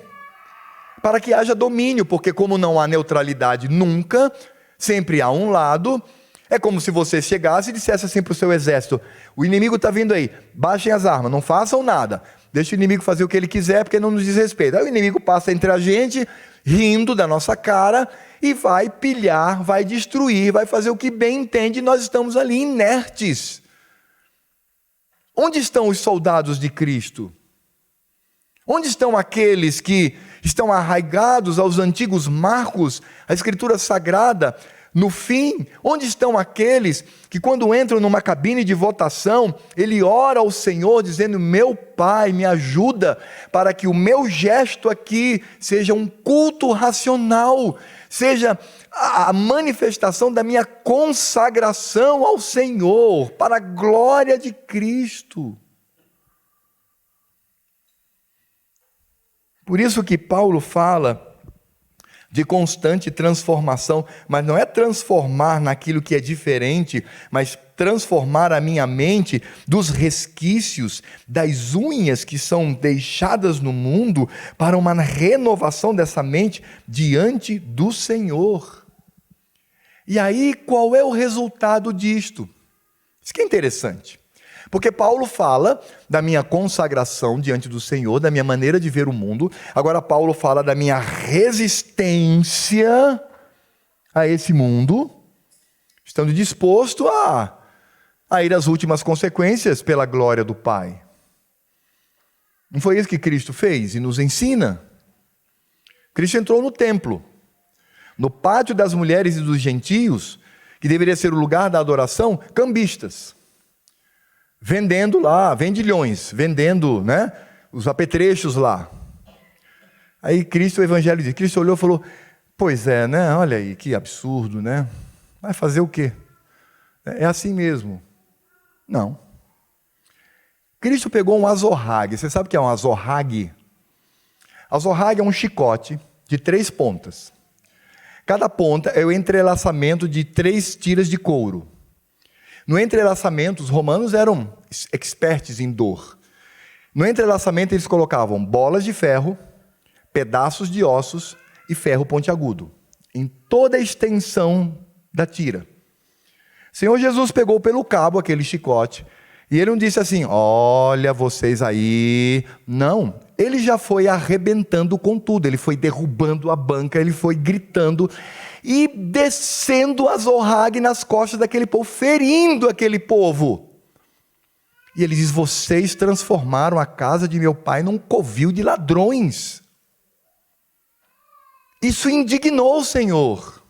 Speaker 1: para que haja domínio, porque como não há neutralidade nunca, sempre há um lado. É como se você chegasse e dissesse assim para o seu exército: o inimigo está vindo aí, baixem as armas, não façam nada. Deixa o inimigo fazer o que ele quiser, porque não nos diz respeito. Aí o inimigo passa entre a gente, rindo da nossa cara, e vai pilhar, vai destruir, vai fazer o que bem entende, e nós estamos ali inertes. Onde estão os soldados de Cristo? Onde estão aqueles que estão arraigados aos antigos marcos, à Escritura Sagrada? No fim, onde estão aqueles que quando entram numa cabine de votação, ele ora ao Senhor dizendo: meu Pai, me ajuda para que o meu gesto aqui seja um culto racional, seja a manifestação da minha consagração ao Senhor, para a glória de Cristo. Por isso que Paulo fala de constante transformação, mas não é transformar naquilo que é diferente, mas transformar a minha mente dos resquícios, das unhas que são deixadas no mundo, para uma renovação dessa mente diante do Senhor. E aí, qual é o resultado disto? Isso que é interessante. Porque Paulo fala da minha consagração diante do Senhor, da minha maneira de ver o mundo. Agora Paulo fala da minha resistência a esse mundo, estando disposto a ir às últimas consequências pela glória do Pai. Não foi isso que Cristo fez e nos ensina? Cristo entrou no templo, no pátio das mulheres e dos gentios, que deveria ser o lugar da adoração, cambistas. Vendendo lá, vendilhões, vendendo, os apetrechos lá. Aí Cristo, o Evangelho diz, Cristo olhou e falou: pois é, olha aí, que absurdo, vai fazer o quê? É assim mesmo. Não. Cristo pegou um azorrague. Você sabe o que é um azorrague? Azorrague é um chicote de 3 pontas. Cada ponta é o entrelaçamento de 3 tiras de couro. No entrelaçamento, os romanos eram expertos em dor. No entrelaçamento, eles colocavam bolas de ferro, pedaços de ossos e ferro pontiagudo, em toda a extensão da tira. O Senhor Jesus pegou pelo cabo aquele chicote, e ele não disse assim: olha vocês aí. Não, ele já foi arrebentando com tudo, ele foi derrubando a banca, ele foi gritando e descendo a azorrague nas costas daquele povo, ferindo aquele povo. E ele diz: vocês transformaram a casa de meu pai num covil de ladrões. Isso indignou o Senhor.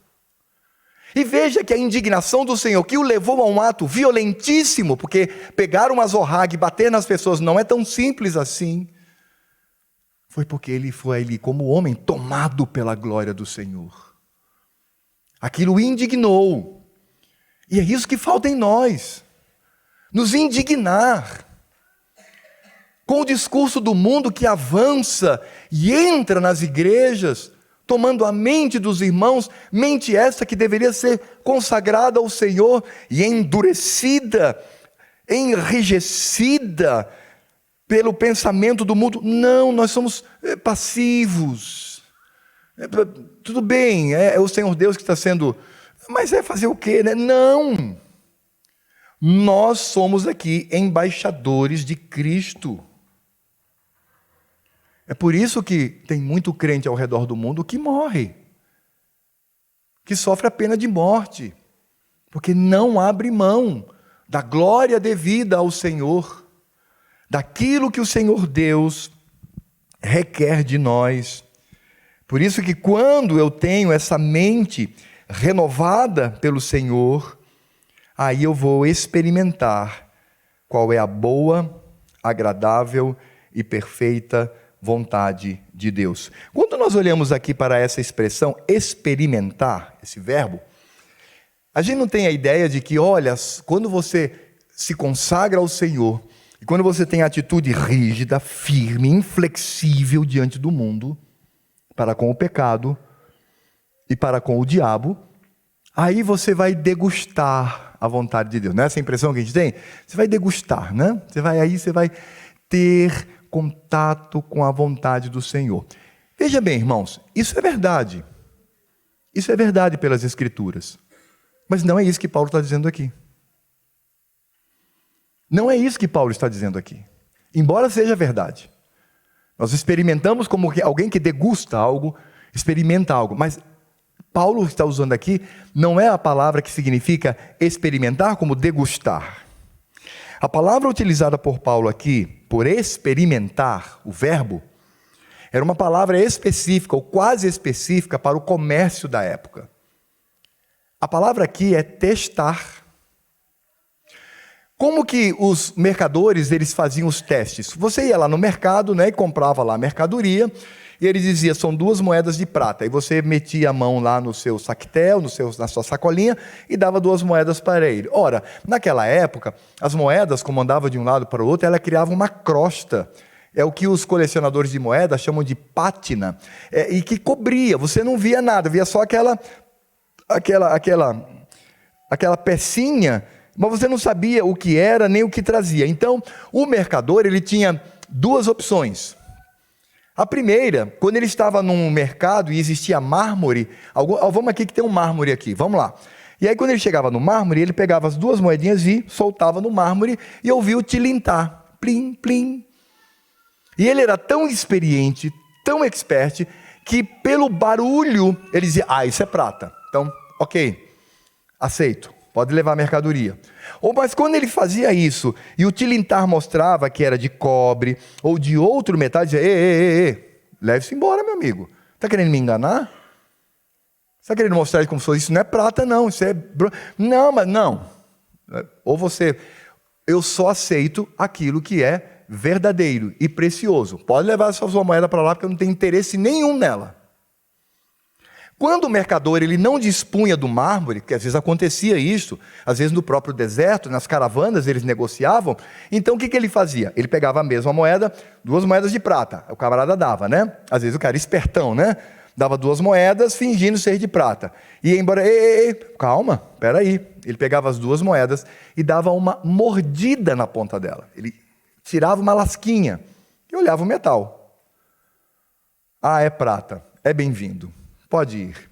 Speaker 1: E veja que a indignação do Senhor, que o levou a um ato violentíssimo, porque pegar uma azorrague e bater nas pessoas não é tão simples assim, foi porque ele foi ali como homem tomado pela glória do Senhor. Aquilo o indignou. E é isso que falta em nós, nos indignar com o discurso do mundo que avança e entra nas igrejas, tomando a mente dos irmãos, mente essa que deveria ser consagrada ao Senhor e endurecida, enrijecida pelo pensamento do mundo. Não, nós somos passivos. Tudo bem, é o Senhor Deus que está sendo... Mas é fazer o quê, Não! Nós somos aqui embaixadores de Cristo. É por isso que tem muito crente ao redor do mundo que morre, que sofre a pena de morte, porque não abre mão da glória devida ao Senhor, daquilo que o Senhor Deus requer de nós. Por isso que quando eu tenho essa mente renovada pelo Senhor, aí eu vou experimentar qual é a boa, agradável e perfeita vontade de Deus. Quando nós olhamos aqui para essa expressão experimentar, esse verbo, a gente não tem a ideia de que, olha, quando você se consagra ao Senhor, e quando você tem a atitude rígida, firme, inflexível diante do mundo, para com o pecado e para com o diabo, aí você vai degustar a vontade de Deus. Não é essa a impressão que a gente tem? Você vai degustar, Você vai ter contato com a vontade do Senhor. Veja bem, irmãos, isso é verdade. Isso é verdade pelas Escrituras. Mas não é isso que Paulo está dizendo aqui. Não é isso que Paulo está dizendo aqui. Embora seja verdade. Nós experimentamos como alguém que degusta algo, experimenta algo. Mas Paulo está usando aqui, não é a palavra que significa experimentar como degustar. A palavra utilizada por Paulo aqui, por experimentar, o verbo, era uma palavra específica, ou quase específica, para o comércio da época. A palavra aqui é testar. Como que os mercadores, eles faziam os testes? Você ia lá no mercado, né, e comprava lá a mercadoria, e ele dizia, são 2 moedas de prata. E você metia a mão lá no seu saquetel, na sua sacolinha, e dava 2 moedas para ele. Ora, naquela época, as moedas, como andavam de um lado para o outro, ela criava uma crosta. É o que os colecionadores de moedas chamam de pátina, e que cobria, você não via nada, via só aquela pecinha, mas você não sabia o que era, nem o que trazia. Então, o mercador, ele tinha 2 opções. A primeira, quando ele estava num mercado e existia mármore, vamos aqui que tem um mármore aqui, vamos lá. E aí quando ele chegava no mármore, ele pegava as 2 moedinhas e soltava no mármore e ouvia o tilintar, plim, plim. E ele era tão experiente, tão expert, que pelo barulho, ele dizia, isso é prata. Então, ok, aceito. Pode levar a mercadoria. Mas quando ele fazia isso, e o tilintar mostrava que era de cobre, ou de outro metal, dizia, leve-se embora, meu amigo. Está querendo me enganar? Está querendo mostrar como se fosse, isso não é prata não, isso é... Não, mas não. Eu só aceito aquilo que é verdadeiro e precioso. Pode levar a sua moeda para lá, porque eu não tenho interesse nenhum nela. Quando o mercador ele não dispunha do mármore, que às vezes acontecia isso, às vezes no próprio deserto, nas caravanas eles negociavam, então o que ele fazia? Ele pegava a mesma moeda, 2 moedas de prata, o camarada dava, né? Às vezes o cara espertão, né? Dava 2 moedas fingindo ser de prata. E ia embora, calma, peraí. Ele pegava as 2 moedas e dava uma mordida na ponta dela. Ele tirava uma lasquinha e olhava o metal. É prata, é bem-vindo. Pode ir.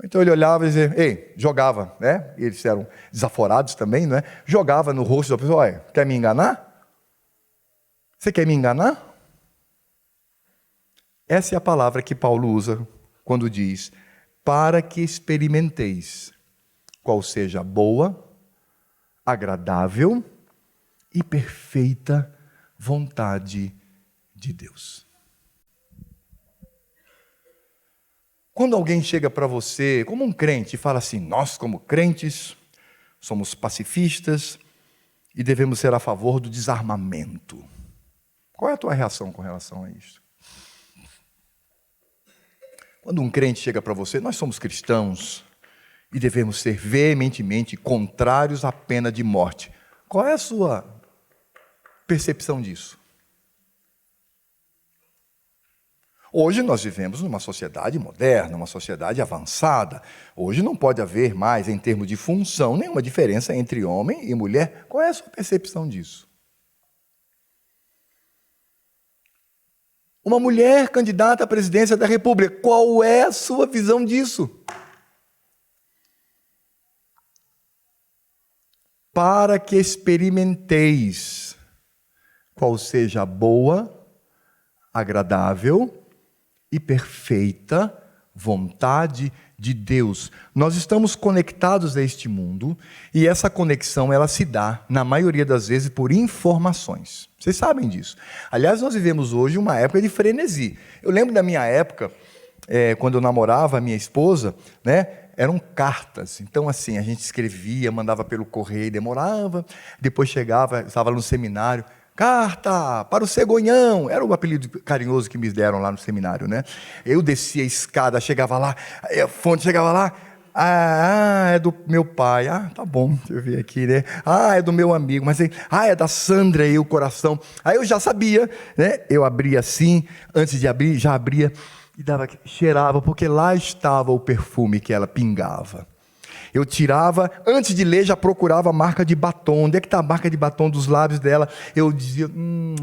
Speaker 1: Então ele olhava e dizia, jogava, né? Eles eram desaforados também, né? Jogava no rosto da pessoa, quer me enganar? Você quer me enganar? Essa é a palavra que Paulo usa quando diz, para que experimenteis qual seja a boa, agradável e perfeita vontade de Deus. Quando alguém chega para você, como um crente, e fala assim, nós como crentes, somos pacifistas e devemos ser a favor do desarmamento. Qual é a tua reação com relação a isso? Quando um crente chega para você, nós somos cristãos e devemos ser veementemente contrários à pena de morte. Qual é a sua percepção disso? Hoje nós vivemos numa sociedade moderna, uma sociedade avançada. Hoje não pode haver mais, em termos de função, nenhuma diferença entre homem e mulher. Qual é a sua percepção disso? Uma mulher candidata à presidência da República, qual é a sua visão disso? Para que experimenteis qual seja a boa, agradável e perfeita vontade de Deus. Nós estamos conectados a este mundo e essa conexão ela se dá, na maioria das vezes, por informações. Vocês sabem disso. Aliás, nós vivemos hoje uma época de frenesi. Eu lembro da minha época, quando eu namorava a minha esposa, né? Eram cartas. Então, assim, a gente escrevia, mandava pelo correio, demorava. Depois chegava, estava no seminário, carta para o cegonhão, era o apelido carinhoso que me deram lá no seminário, né? Eu descia a escada, chegava lá, a fonte chegava lá, é do meu pai, tá bom, deixa eu ver aqui, né? É do meu amigo, mas é da Sandra aí o coração. Aí eu já sabia, né? Eu abria assim, antes de abrir, já abria e cheirava, porque lá estava o perfume que ela pingava. Eu tirava, antes de ler, já procurava a marca de batom. Onde é que está a marca de batom dos lábios dela? Eu dizia,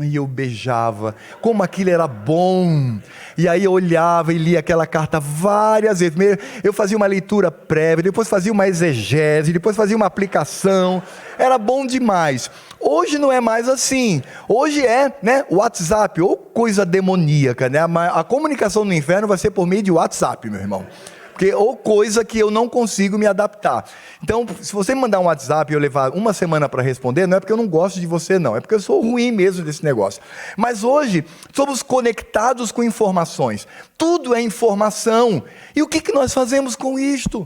Speaker 1: e eu beijava. Como aquilo era bom. E aí eu olhava e lia aquela carta várias vezes. Eu fazia uma leitura prévia, depois fazia uma exegese, depois fazia uma aplicação. Era bom demais. Hoje não é mais assim. Hoje é, WhatsApp, ou coisa demoníaca, A comunicação no inferno vai ser por meio de WhatsApp, meu irmão. Porque, ou coisa que eu não consigo me adaptar. Então, se você me mandar um WhatsApp e eu levar uma semana para responder, não é porque eu não gosto de você, não. É porque eu sou ruim mesmo desse negócio. Mas hoje, somos conectados com informações. Tudo é informação. E o que nós fazemos com isto?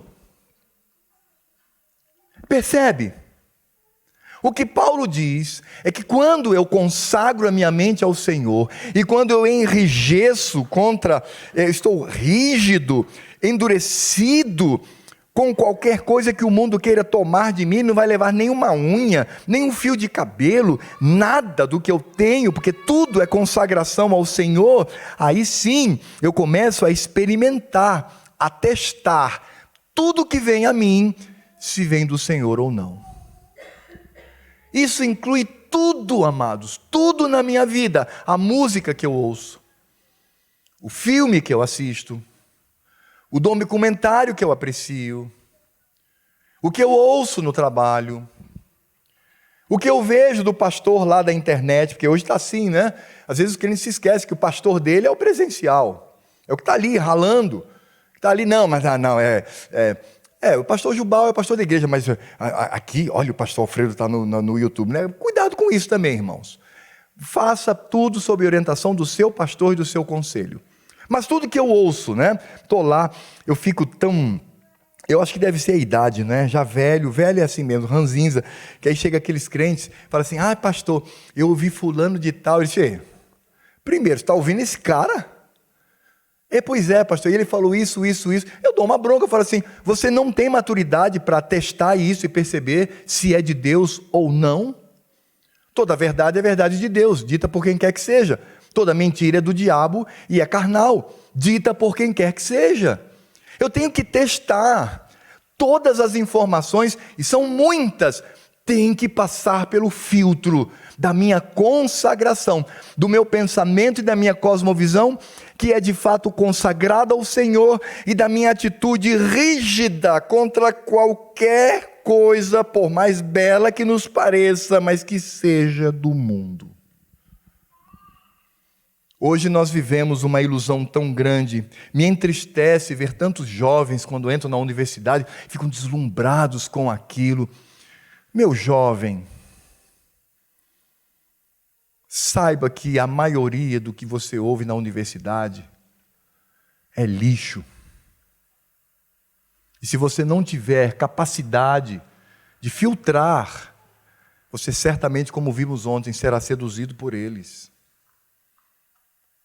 Speaker 1: Percebe? O que Paulo diz é que quando eu consagro a minha mente ao Senhor, e quando eu enrijeço estou rígido, endurecido com qualquer coisa que o mundo queira tomar de mim, não vai levar nenhuma unha, nem um fio de cabelo, nada do que eu tenho, porque tudo é consagração ao Senhor. Aí sim, eu começo a experimentar, a testar tudo que vem a mim, se vem do Senhor ou não. Isso inclui tudo, amados, tudo na minha vida. A música que eu ouço, o filme que eu assisto, o documentário que eu aprecio, o que eu ouço no trabalho, o que eu vejo do pastor lá da internet, porque hoje está assim, Às vezes o crente se esquece que o pastor dele é o presencial, é o que está ali ralando, está ali, o pastor Jubal é o pastor da igreja, mas aqui, olha, o pastor Alfredo está no YouTube, Cuidado com isso também, irmãos. Faça tudo sob orientação do seu pastor e do seu conselho. Mas tudo que eu ouço, estou lá, eu fico tão... Eu acho que deve ser a idade, já velho é assim mesmo, ranzinza, que aí chega aqueles crentes, fala assim, pastor, eu ouvi fulano de tal, ele diz, primeiro, você está ouvindo esse cara? Pois é, pastor, e ele falou isso. Eu dou uma bronca, eu falo assim, você não tem maturidade para testar isso e perceber se é de Deus ou não? Toda verdade é verdade de Deus, dita por quem quer que seja. Toda mentira é do diabo e é carnal, dita por quem quer que seja. Eu tenho que testar todas as informações, e são muitas, tem que passar pelo filtro da minha consagração, do meu pensamento e da minha cosmovisão, que é de fato consagrada ao Senhor, e da minha atitude rígida contra qualquer coisa, por mais bela que nos pareça, mas que seja do mundo. Hoje nós vivemos uma ilusão tão grande, me entristece ver tantos jovens, quando entram na universidade, ficam deslumbrados com aquilo. Meu jovem, saiba que a maioria do que você ouve na universidade é lixo. E se você não tiver capacidade de filtrar, você certamente, como vimos ontem, será seduzido por eles.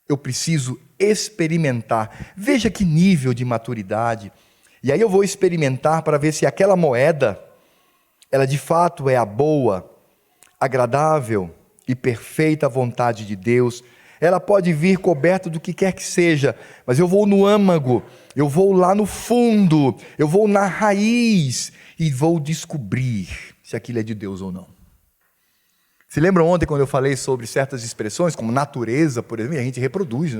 Speaker 1: Eu preciso experimentar. Veja que nível de maturidade. E aí eu vou experimentar para ver se aquela moeda, ela de fato é a boa, agradável e perfeita vontade de Deus. Ela pode vir coberta do que quer que seja, mas eu vou no âmago, eu vou lá no fundo, eu vou na raiz e vou descobrir se aquilo é de Deus ou não. Se lembram ontem quando eu falei sobre certas expressões, como natureza, por exemplo, a gente reproduz,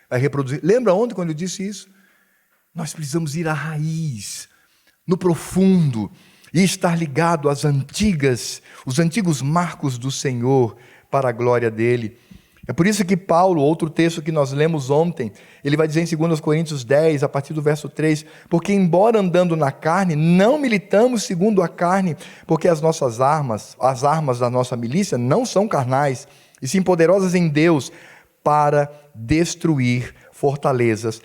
Speaker 1: Vai reproduzir. Lembra ontem quando eu disse isso? Nós precisamos ir à raiz, no profundo, e estar ligado os antigos marcos do Senhor para a glória dele. É por isso que Paulo, outro texto que nós lemos ontem, ele vai dizer em 2 Coríntios 10, a partir do verso 3, porque embora andando na carne, não militamos segundo a carne, porque as armas da nossa milícia não são carnais, e sim poderosas em Deus, para destruir fortalezas,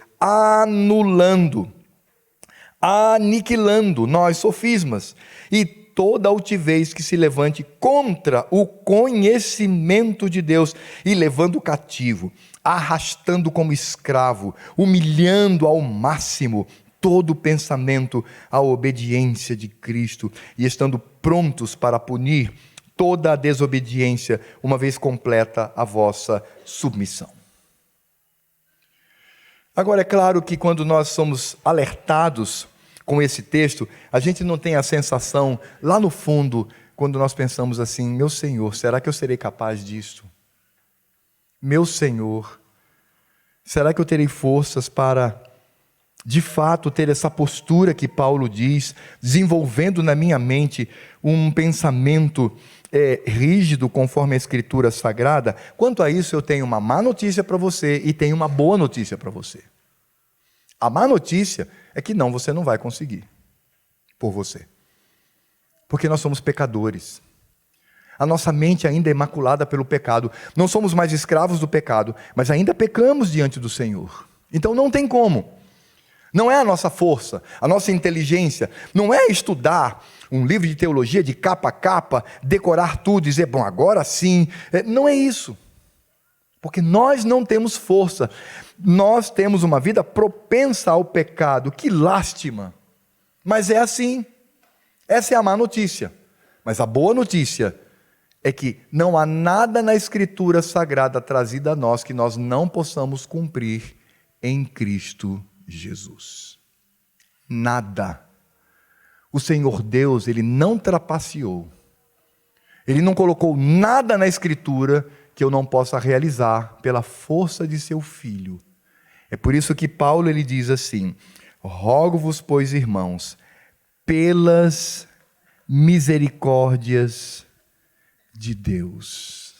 Speaker 1: aniquilando nós sofismas, e toda altivez que se levante contra o conhecimento de Deus, e levando cativo, arrastando como escravo, humilhando ao máximo todo pensamento à obediência de Cristo, e estando prontos para punir toda a desobediência, uma vez completa a vossa submissão. Agora, é claro que quando nós somos alertados com esse texto, a gente não tem a sensação, lá no fundo, quando nós pensamos assim: meu Senhor, será que eu serei capaz disto? Meu Senhor, será que eu terei forças para, de fato, ter essa postura que Paulo diz, desenvolvendo na minha mente um pensamento rígido conforme a Escritura Sagrada? Quanto a isso, eu tenho uma má notícia para você e tenho uma boa notícia para você. A má notícia é que não, você não vai conseguir por você. Porque nós somos pecadores. A nossa mente ainda é imaculada pelo pecado. Não somos mais escravos do pecado, mas ainda pecamos diante do Senhor. Então não tem como. Não é a nossa força, a nossa inteligência. Não é estudar um livro de teologia de capa a capa, decorar tudo e dizer, bom, agora sim. Não é isso. Porque nós não temos força. Nós temos uma vida propensa ao pecado. Que lástima. Mas é assim. Essa é a má notícia. Mas a boa notícia é que não há nada na Escritura Sagrada trazida a nós que nós não possamos cumprir em Cristo Jesus. Nada. O Senhor Deus, Ele não trapaceou. Ele não colocou nada na Escritura que eu não possa realizar pela força de seu Filho. É por isso que Paulo ele diz assim: rogo-vos, pois, irmãos, pelas misericórdias de Deus.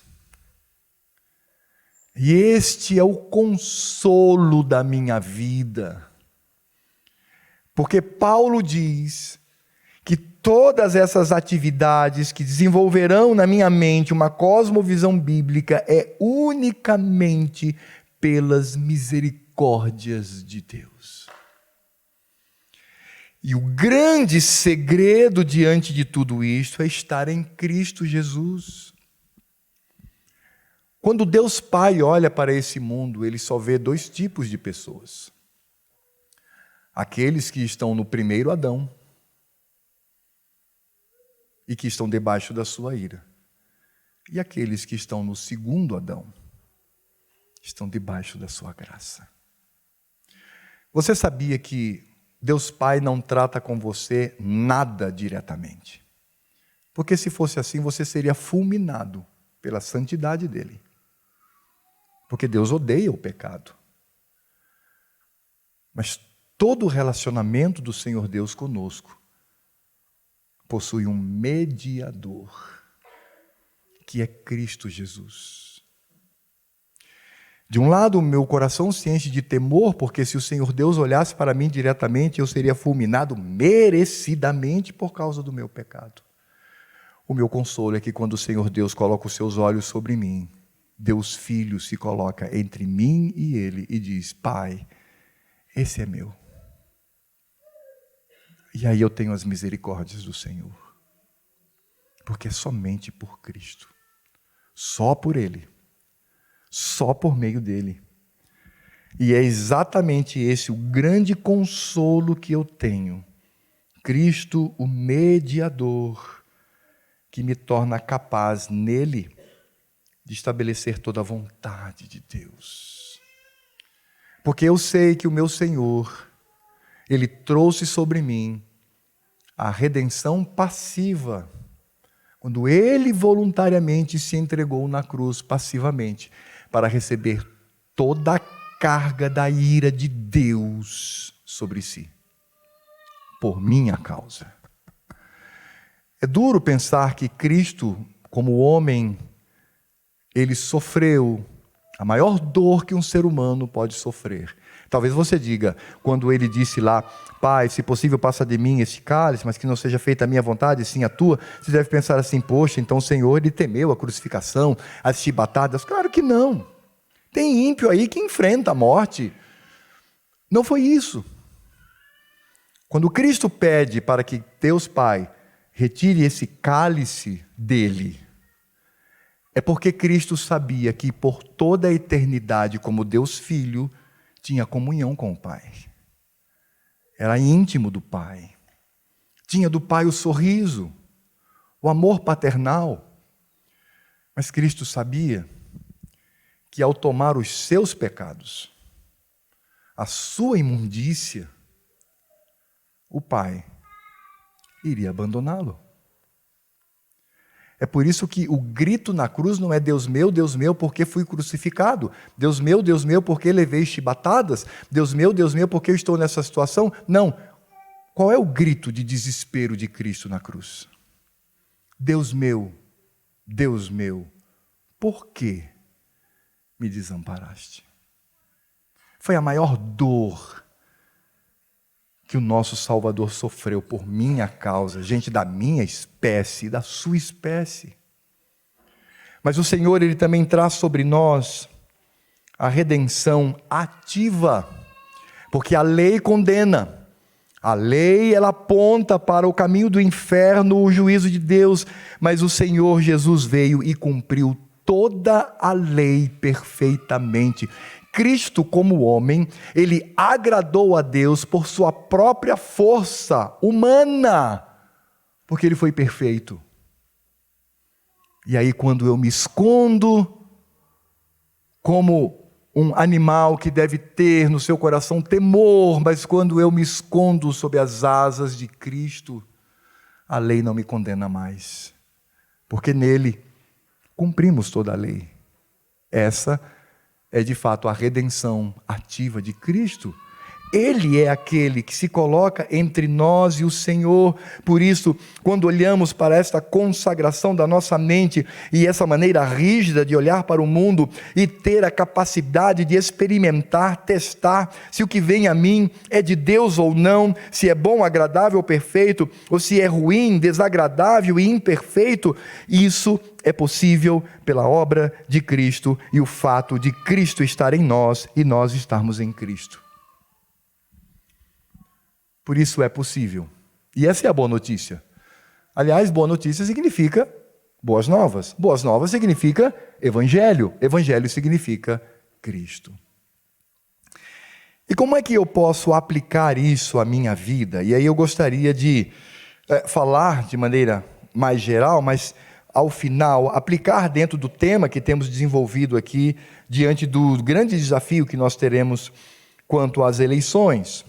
Speaker 1: E este é o consolo da minha vida. Porque Paulo diz que todas essas atividades que desenvolverão na minha mente uma cosmovisão bíblica é unicamente pelas misericórdias de Deus. E o grande segredo diante de tudo isto é estar em Cristo Jesus. Quando Deus Pai olha para esse mundo, Ele só vê dois tipos de pessoas. Aqueles que estão no primeiro Adão e que estão debaixo da sua ira. E aqueles que estão no segundo Adão estão debaixo da sua graça. Você sabia que Deus Pai não trata com você nada diretamente? Porque se fosse assim, você seria fulminado pela santidade dele. Porque Deus odeia o pecado. Mas todo o relacionamento do Senhor Deus conosco possui um mediador, que é Cristo Jesus. De um lado, o meu coração se enche de temor, porque se o Senhor Deus olhasse para mim diretamente, eu seria fulminado merecidamente por causa do meu pecado. O meu consolo é que quando o Senhor Deus coloca os seus olhos sobre mim, Deus Filho se coloca entre mim e Ele e diz: Pai, esse é meu. E aí eu tenho as misericórdias do Senhor. Porque é somente por Cristo. Só por Ele. Só por meio dEle. E é exatamente esse o grande consolo que eu tenho. Cristo, o mediador, que me torna capaz nele de estabelecer toda a vontade de Deus. Porque eu sei que o meu Senhor, Ele trouxe sobre mim a redenção passiva, quando Ele voluntariamente se entregou na cruz passivamente, para receber toda a carga da ira de Deus sobre si, por minha causa. É duro pensar que Cristo, como homem, Ele sofreu a maior dor que um ser humano pode sofrer. Talvez você diga, quando Ele disse lá, Pai, se possível passa de mim esse cálice, mas que não seja feita a minha vontade, sim a tua. Você deve pensar assim, poxa, então o Senhor, Ele temeu a crucificação, as chibatadas. Claro que não. Tem ímpio aí que enfrenta a morte. Não foi isso. Quando Cristo pede para que Deus Pai retire esse cálice dele, é porque Cristo sabia que por toda a eternidade, como Deus Filho, tinha comunhão com o Pai. Era íntimo do Pai. Tinha do Pai o sorriso, o amor paternal. Mas Cristo sabia que ao tomar os seus pecados, a sua imundícia, o Pai iria abandoná-lo. É por isso que o grito na cruz não é Deus meu, porque fui crucificado. Deus meu, porque levei chibatadas. Deus meu, porque eu estou nessa situação. Não. Qual é o grito de desespero de Cristo na cruz? Deus meu, por que me desamparaste? Foi a maior dor que o nosso Salvador sofreu por minha causa, gente da minha espécie, da sua espécie. Mas o Senhor, Ele também traz sobre nós a redenção ativa, porque a lei condena, a lei ela aponta para o caminho do inferno, o juízo de Deus, mas o Senhor Jesus veio e cumpriu toda a lei perfeitamente. Cristo, como homem, ele agradou a Deus por sua própria força humana, porque ele foi perfeito. E aí, quando eu me escondo, como um animal que deve ter no seu coração temor, mas quando eu me escondo sob as asas de Cristo, a lei não me condena mais, porque nele cumprimos toda a lei. Essa é de fato a redenção ativa de Cristo. Ele é aquele que se coloca entre nós e o Senhor. Por isso, quando olhamos para esta consagração da nossa mente e essa maneira rígida de olhar para o mundo e ter a capacidade de experimentar, testar se o que vem a mim é de Deus ou não, se é bom, agradável ou perfeito, ou se é ruim, desagradável e imperfeito, isso é possível pela obra de Cristo e o fato de Cristo estar em nós e nós estarmos em Cristo. Por isso é possível. E essa é a boa notícia. Aliás, boa notícia significa boas novas. Boas novas significa evangelho. Evangelho significa Cristo. E como é que eu posso aplicar isso à minha vida? E aí eu gostaria de falar de maneira mais geral, mas ao final, aplicar dentro do tema que temos desenvolvido aqui, diante do grande desafio que nós teremos quanto às eleições.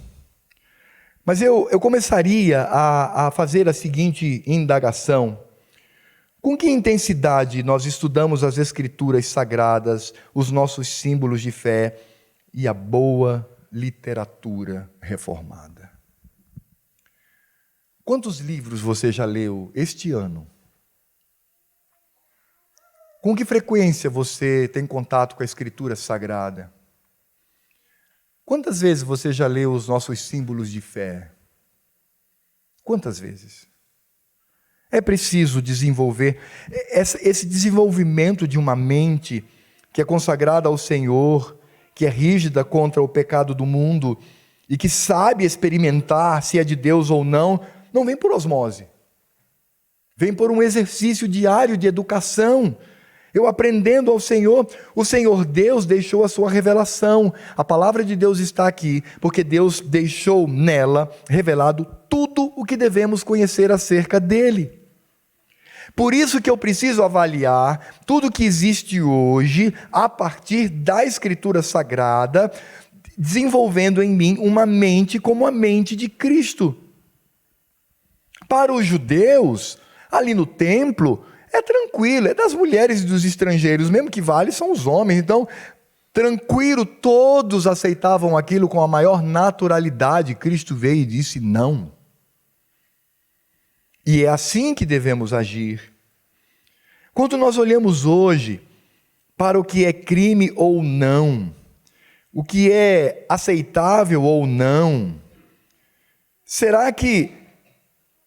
Speaker 1: Mas eu começaria a fazer a seguinte indagação. Com que intensidade nós estudamos as Escrituras Sagradas, os nossos símbolos de fé e a boa literatura reformada? Quantos livros você já leu este ano? Com que frequência você tem contato com a Escritura Sagrada? Quantas vezes você já leu os nossos símbolos de fé? Quantas vezes? É preciso desenvolver esse desenvolvimento de uma mente que é consagrada ao Senhor, que é rígida contra o pecado do mundo e que sabe experimentar se é de Deus ou não, não vem por osmose. Vem por um exercício diário de educação. Eu aprendendo ao Senhor, o Senhor Deus deixou a sua revelação. A palavra de Deus está aqui, porque Deus deixou nela revelado tudo o que devemos conhecer acerca dele. Por isso que eu preciso avaliar tudo que existe hoje, a partir da Escritura Sagrada, desenvolvendo em mim uma mente como a mente de Cristo. Para os judeus, ali no templo, é tranquilo, é das mulheres e dos estrangeiros, mesmo que vale são os homens, então, tranquilo, todos aceitavam aquilo com a maior naturalidade. Cristo veio e disse não. E é assim que devemos agir. Quando nós olhamos hoje para o que é crime ou não, o que é aceitável ou não, será que,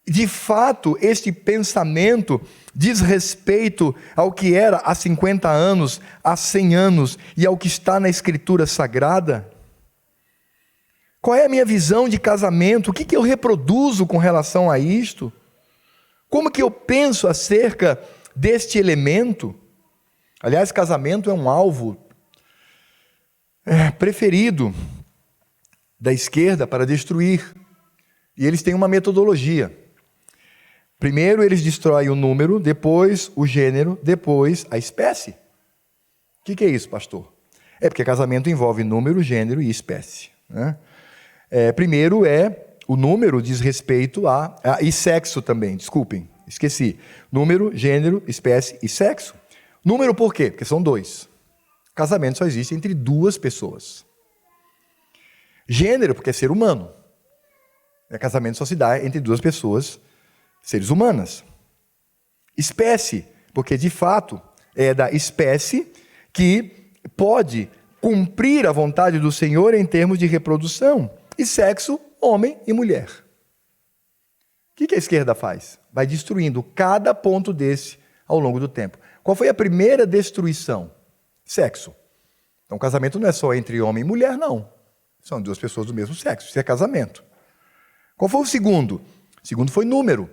Speaker 1: de fato, este pensamento diz respeito ao que era há 50 anos, há 100 anos e ao que está na Escritura Sagrada? Qual é a minha visão de casamento? O que eu reproduzo com relação a isto? Como que eu penso acerca deste elemento? Aliás, casamento é um alvo preferido da esquerda para destruir. E eles têm uma metodologia. Primeiro eles destroem o número, depois o gênero, depois a espécie. O que é isso, pastor? É porque casamento envolve número, gênero e espécie, né? Primeiro é O número diz respeito e sexo também, desculpem, esqueci. Número, gênero, espécie e sexo. Número por quê? Porque são dois. Casamento só existe entre duas pessoas. Gênero, porque é ser humano. Casamento só se dá entre duas pessoas, seres humanas. Espécie, porque de fato é da espécie que pode cumprir a vontade do Senhor em termos de reprodução. E sexo, homem e mulher. O que a esquerda faz? Vai destruindo cada ponto desse ao longo do tempo. Qual foi a primeira destruição? Sexo. Então, casamento não é só entre homem e mulher, não. São duas pessoas do mesmo sexo. Isso é casamento. Qual foi o segundo? O segundo foi número.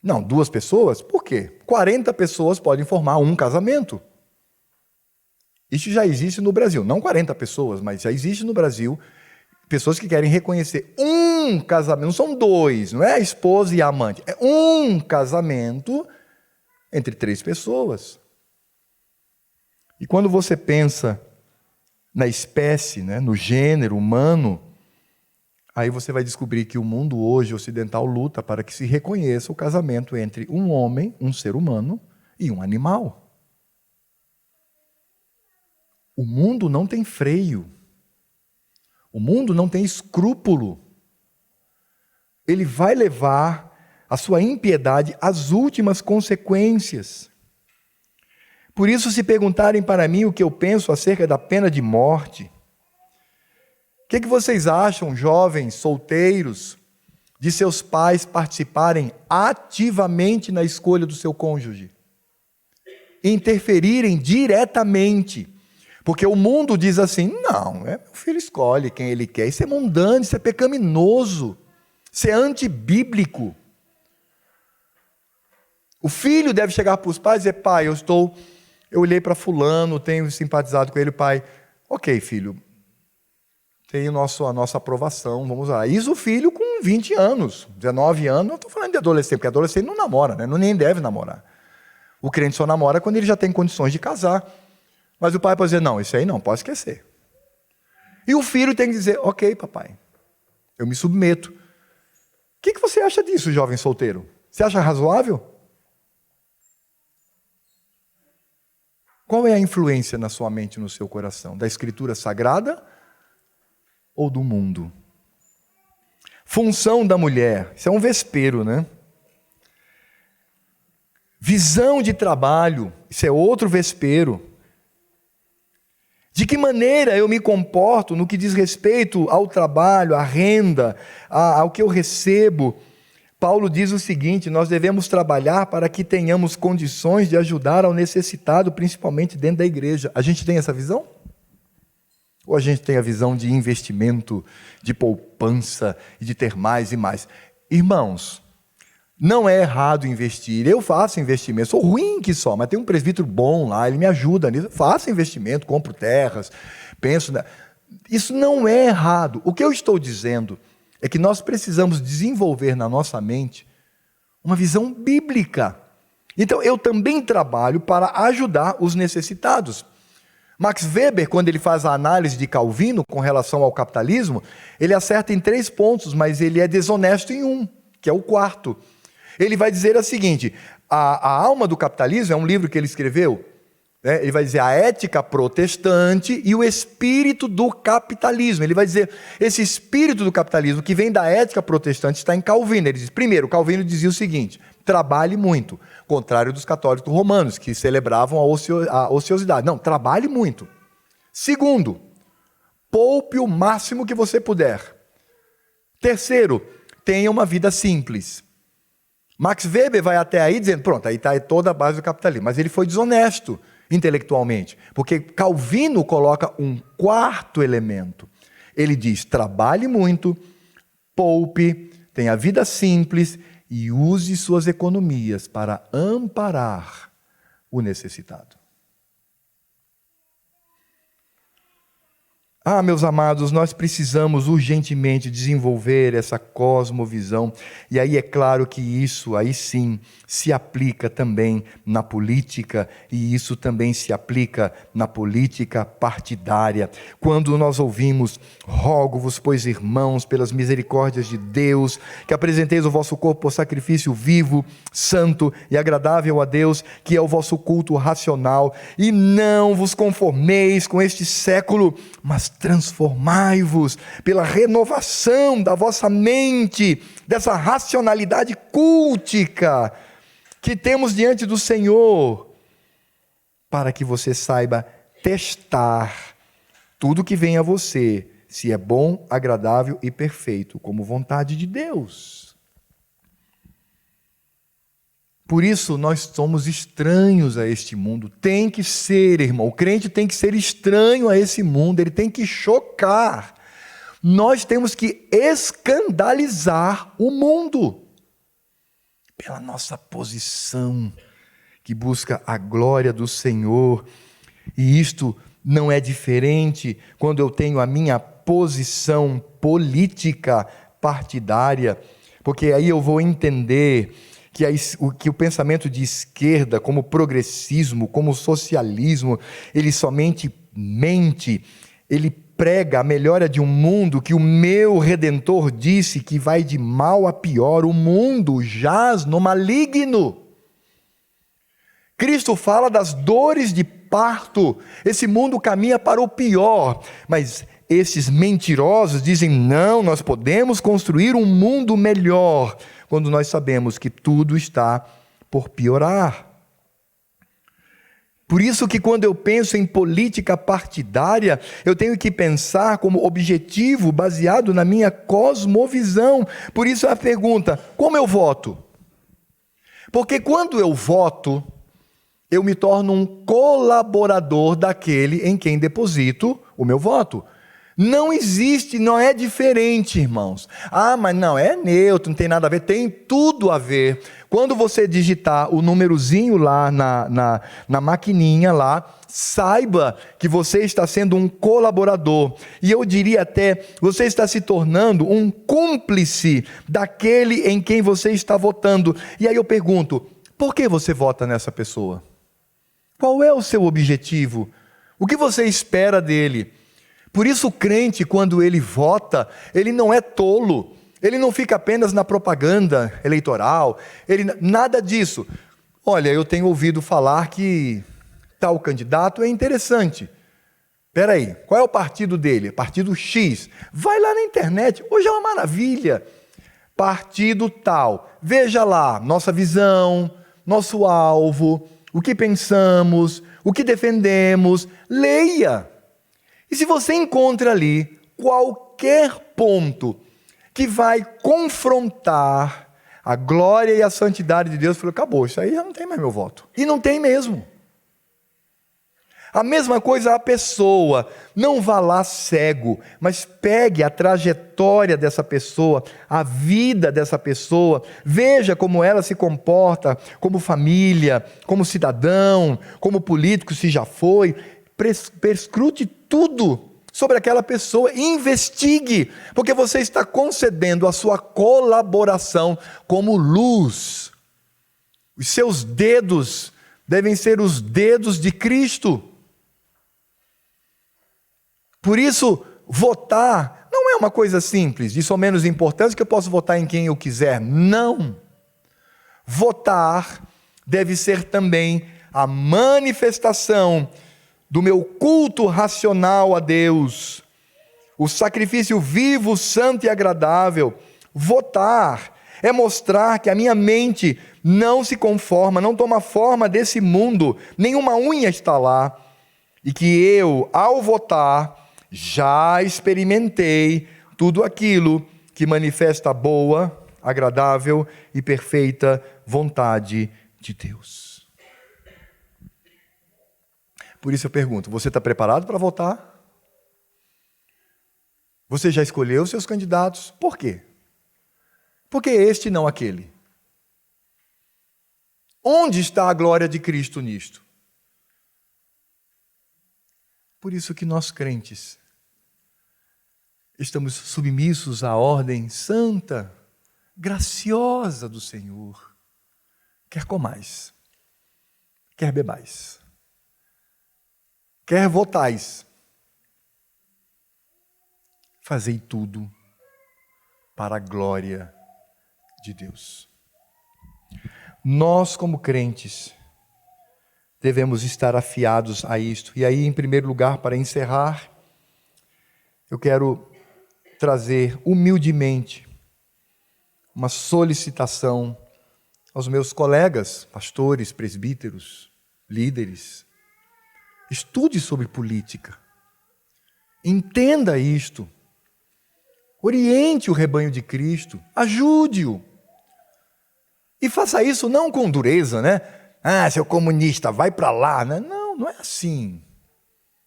Speaker 1: Não, duas pessoas? Por quê? 40 pessoas podem formar um casamento. Isso já existe no Brasil. Não 40 pessoas, mas já existe no Brasil pessoas que querem reconhecer um casamento. Não são dois, não é a esposa e a amante. É um casamento entre 3 pessoas. E quando você pensa na espécie, né, no gênero humano, aí você vai descobrir que o mundo hoje ocidental luta para que se reconheça o casamento entre um homem, um ser humano, e um animal. O mundo não tem freio. O mundo não tem escrúpulo. Ele vai levar a sua impiedade às últimas consequências. Por isso, se perguntarem para mim o que eu penso acerca da pena de morte, o que vocês acham, jovens, solteiros, de seus pais participarem ativamente na escolha do seu cônjuge? Interferirem diretamente. Porque o mundo diz assim, não, meu filho escolhe quem ele quer. Isso é mundano, isso é pecaminoso, isso é antibíblico. O filho deve chegar para os pais e dizer, pai, eu olhei para fulano, tenho simpatizado com ele, pai, ok, filho, tem a nossa aprovação, vamos lá. Isso o filho com 20 anos, 19 anos, não estou falando de adolescente, porque adolescente não namora, né? Nem deve namorar. O crente só namora quando ele já tem condições de casar. Mas o pai pode dizer, não, isso aí não, pode esquecer. E o filho tem que dizer, ok, papai, eu me submeto. O que você acha disso, jovem solteiro? Você acha razoável? Qual é a influência na sua mente e no seu coração? Da Escritura Sagrada ou do mundo? Função da mulher, isso é um vespeiro, né? Visão de trabalho, isso é outro vespeiro. De que maneira eu me comporto no que diz respeito ao trabalho, à renda, ao que eu recebo? Paulo diz o seguinte, nós devemos trabalhar para que tenhamos condições de ajudar ao necessitado, principalmente dentro da igreja. A gente tem essa visão? Ou a gente tem a visão de investimento, de poupança, e de ter mais e mais? Irmãos, não é errado investir. Eu faço investimento. Sou ruim que só, mas tem um presbítero bom lá, ele me ajuda nisso. Faço investimento, compro terras, penso... Isso não é errado. O que eu estou dizendo é que nós precisamos desenvolver na nossa mente uma visão bíblica. Então, eu também trabalho para ajudar os necessitados. Max Weber, quando ele faz a análise de Calvino com relação ao capitalismo, ele acerta em 3 pontos, mas ele é desonesto em um, que é o quarto. Ele vai dizer o seguinte, a alma do capitalismo, é um livro que ele escreveu, né? Ele vai dizer a ética protestante e o espírito do capitalismo. Ele vai dizer, esse espírito do capitalismo que vem da ética protestante está em Calvino. Ele diz, primeiro, Calvino dizia o seguinte, trabalhe muito, contrário dos católicos romanos, que celebravam a ociosidade. Não, trabalhe muito. Segundo, poupe o máximo que você puder. Terceiro, tenha uma vida simples. Max Weber vai até aí dizendo, pronto, aí está toda a base do capitalismo. Mas ele foi desonesto intelectualmente, porque Calvino coloca um quarto elemento. Ele diz, trabalhe muito, poupe, tenha vida simples e use suas economias para amparar o necessitado. Meus amados, nós precisamos urgentemente desenvolver essa cosmovisão. E aí é claro que isso, aí sim, se aplica também na política, e isso também se aplica na política partidária. Quando nós ouvimos: rogo-vos, pois, irmãos, pelas misericórdias de Deus, que apresenteis o vosso corpo por sacrifício vivo, santo e agradável a Deus, que é o vosso culto racional, e não vos conformeis com este século, mas transformai-vos pela renovação da vossa mente, dessa racionalidade cultica que temos diante do Senhor, para que você saiba testar tudo que vem a você, se é bom, agradável e perfeito, como vontade de Deus. Por isso nós somos estranhos a este mundo. Tem que ser, irmão. O crente tem que ser estranho a esse mundo. Ele tem que chocar. Nós temos que escandalizar o mundo pela nossa posição que busca a glória do Senhor. E isto não é diferente quando eu tenho a minha posição política partidária, porque aí eu vou entender que o pensamento de esquerda, como progressismo, como socialismo, ele somente mente, ele prega a melhora de um mundo que o meu Redentor disse que vai de mal a pior. O mundo jaz no maligno. Cristo fala das dores de parto. Esse mundo caminha para o pior, mas esses mentirosos dizem: não, nós podemos construir um mundo melhor, quando nós sabemos que tudo está por piorar. Por isso que quando eu penso em política partidária, eu tenho que pensar como objetivo baseado na minha cosmovisão. Por isso a pergunta: como eu voto? Porque quando eu voto, eu me torno um colaborador daquele em quem deposito o meu voto. Não existe, não é diferente, irmãos. Mas não, é neutro, não tem nada a ver. Tem tudo a ver. Quando você digitar o númerozinho lá na maquininha lá, saiba que você está sendo um colaborador. E eu diria até, você está se tornando um cúmplice daquele em quem você está votando. E aí eu pergunto: por que você vota nessa pessoa? Qual é o seu objetivo? O que você espera dele? Por isso o crente, quando ele vota, ele não é tolo, ele não fica apenas na propaganda eleitoral, nada disso. Olha, eu tenho ouvido falar que tal candidato é interessante. Espera aí, qual é o partido dele? Partido X. Vai lá na internet, hoje é uma maravilha. Partido tal, veja lá, nossa visão, nosso alvo, o que pensamos, o que defendemos, leia. E se você encontra ali qualquer ponto que vai confrontar a glória e a santidade de Deus, falou: acabou, isso aí já não tem mais meu voto. E não tem mesmo. A mesma coisa a pessoa. Não vá lá cego, mas pegue a trajetória dessa pessoa, a vida dessa pessoa, veja como ela se comporta como família, como cidadão, como político, se já foi. Perscrute tudo sobre aquela pessoa, investigue, porque você está concedendo a sua colaboração como luz. Os seus dedos devem ser os dedos de Cristo. Por isso, votar não é uma coisa simples, de só menos importância que eu posso votar em quem eu quiser. Não. Votar deve ser também a manifestação do meu culto racional a Deus, o sacrifício vivo, santo e agradável. Votar é mostrar que a minha mente não se conforma, não toma forma desse mundo, nenhuma unha está lá, e que eu, ao votar, já experimentei tudo aquilo que manifesta a boa, agradável e perfeita vontade de Deus. Por isso eu pergunto: você está preparado para votar? Você já escolheu seus candidatos? Por quê? Por que este e não aquele? Onde está a glória de Cristo nisto? Por isso que nós crentes estamos submissos à ordem santa, graciosa do Senhor. Quer comais, quer bebais, quer votais, fazei tudo para a glória de Deus. Nós, como crentes, devemos estar afiados a isto. E aí, em primeiro lugar, para encerrar, eu quero trazer humildemente uma solicitação aos meus colegas, pastores, presbíteros, líderes. Estude sobre política. Entenda isto. Oriente o rebanho de Cristo. Ajude-o. E faça isso não com dureza, né? Ah, seu comunista, vai para lá. Não, não é assim.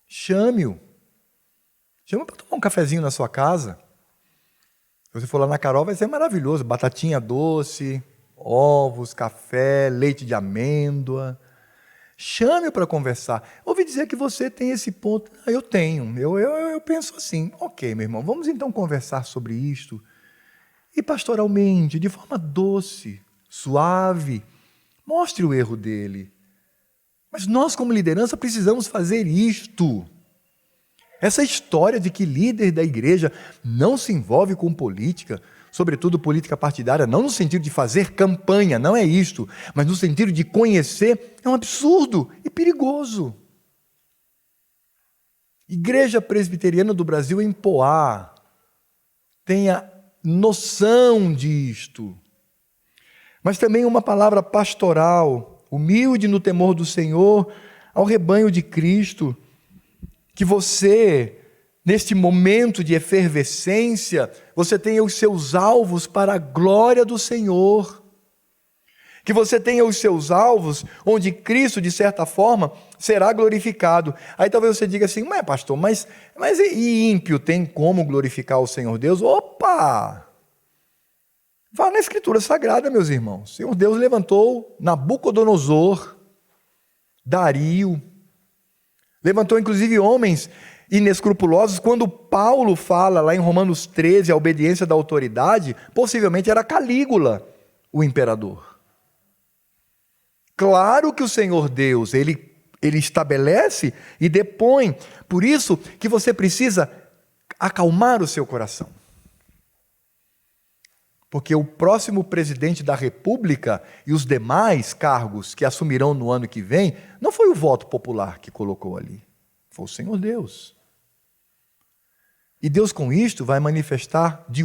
Speaker 1: Chame-o. Chama para tomar um cafezinho na sua casa. Se você for lá na Carol, vai ser maravilhoso. Batatinha doce, ovos, café, leite de amêndoa. Chame-o para conversar. Ouvi dizer que você tem esse ponto. Eu tenho. Eu penso assim. Ok, meu irmão, vamos então conversar sobre isto. E pastoralmente, de forma doce, suave, mostre o erro dele. Mas nós, como liderança, precisamos fazer isto. Essa história de que líder da igreja não se envolve com política, sobretudo política partidária, não no sentido de fazer campanha, não é isto, mas no sentido de conhecer, é um absurdo e perigoso. Igreja Presbiteriana do Brasil em Poá, tenha noção disto. Mas também uma palavra pastoral, humilde no temor do Senhor, ao rebanho de Cristo, que você, neste momento de efervescência, você tenha os seus alvos para a glória do Senhor. Que você tenha os seus alvos onde Cristo, de certa forma, será glorificado. Aí talvez você diga assim, mas pastor, mas e ímpio tem como glorificar o Senhor Deus? Opa! Vá na Escritura Sagrada, meus irmãos. O Senhor Deus levantou Nabucodonosor, Dario, levantou inclusive homens inescrupulosos. Quando Paulo fala lá em Romanos 13, a obediência da autoridade, possivelmente era Calígula, o imperador. Claro que o Senhor Deus, Ele estabelece e depõe. Por isso que você precisa acalmar o seu coração. Porque o próximo presidente da República e os demais cargos que assumirão no ano que vem, não foi o voto popular que colocou ali, foi o Senhor Deus. E Deus com isto vai manifestar de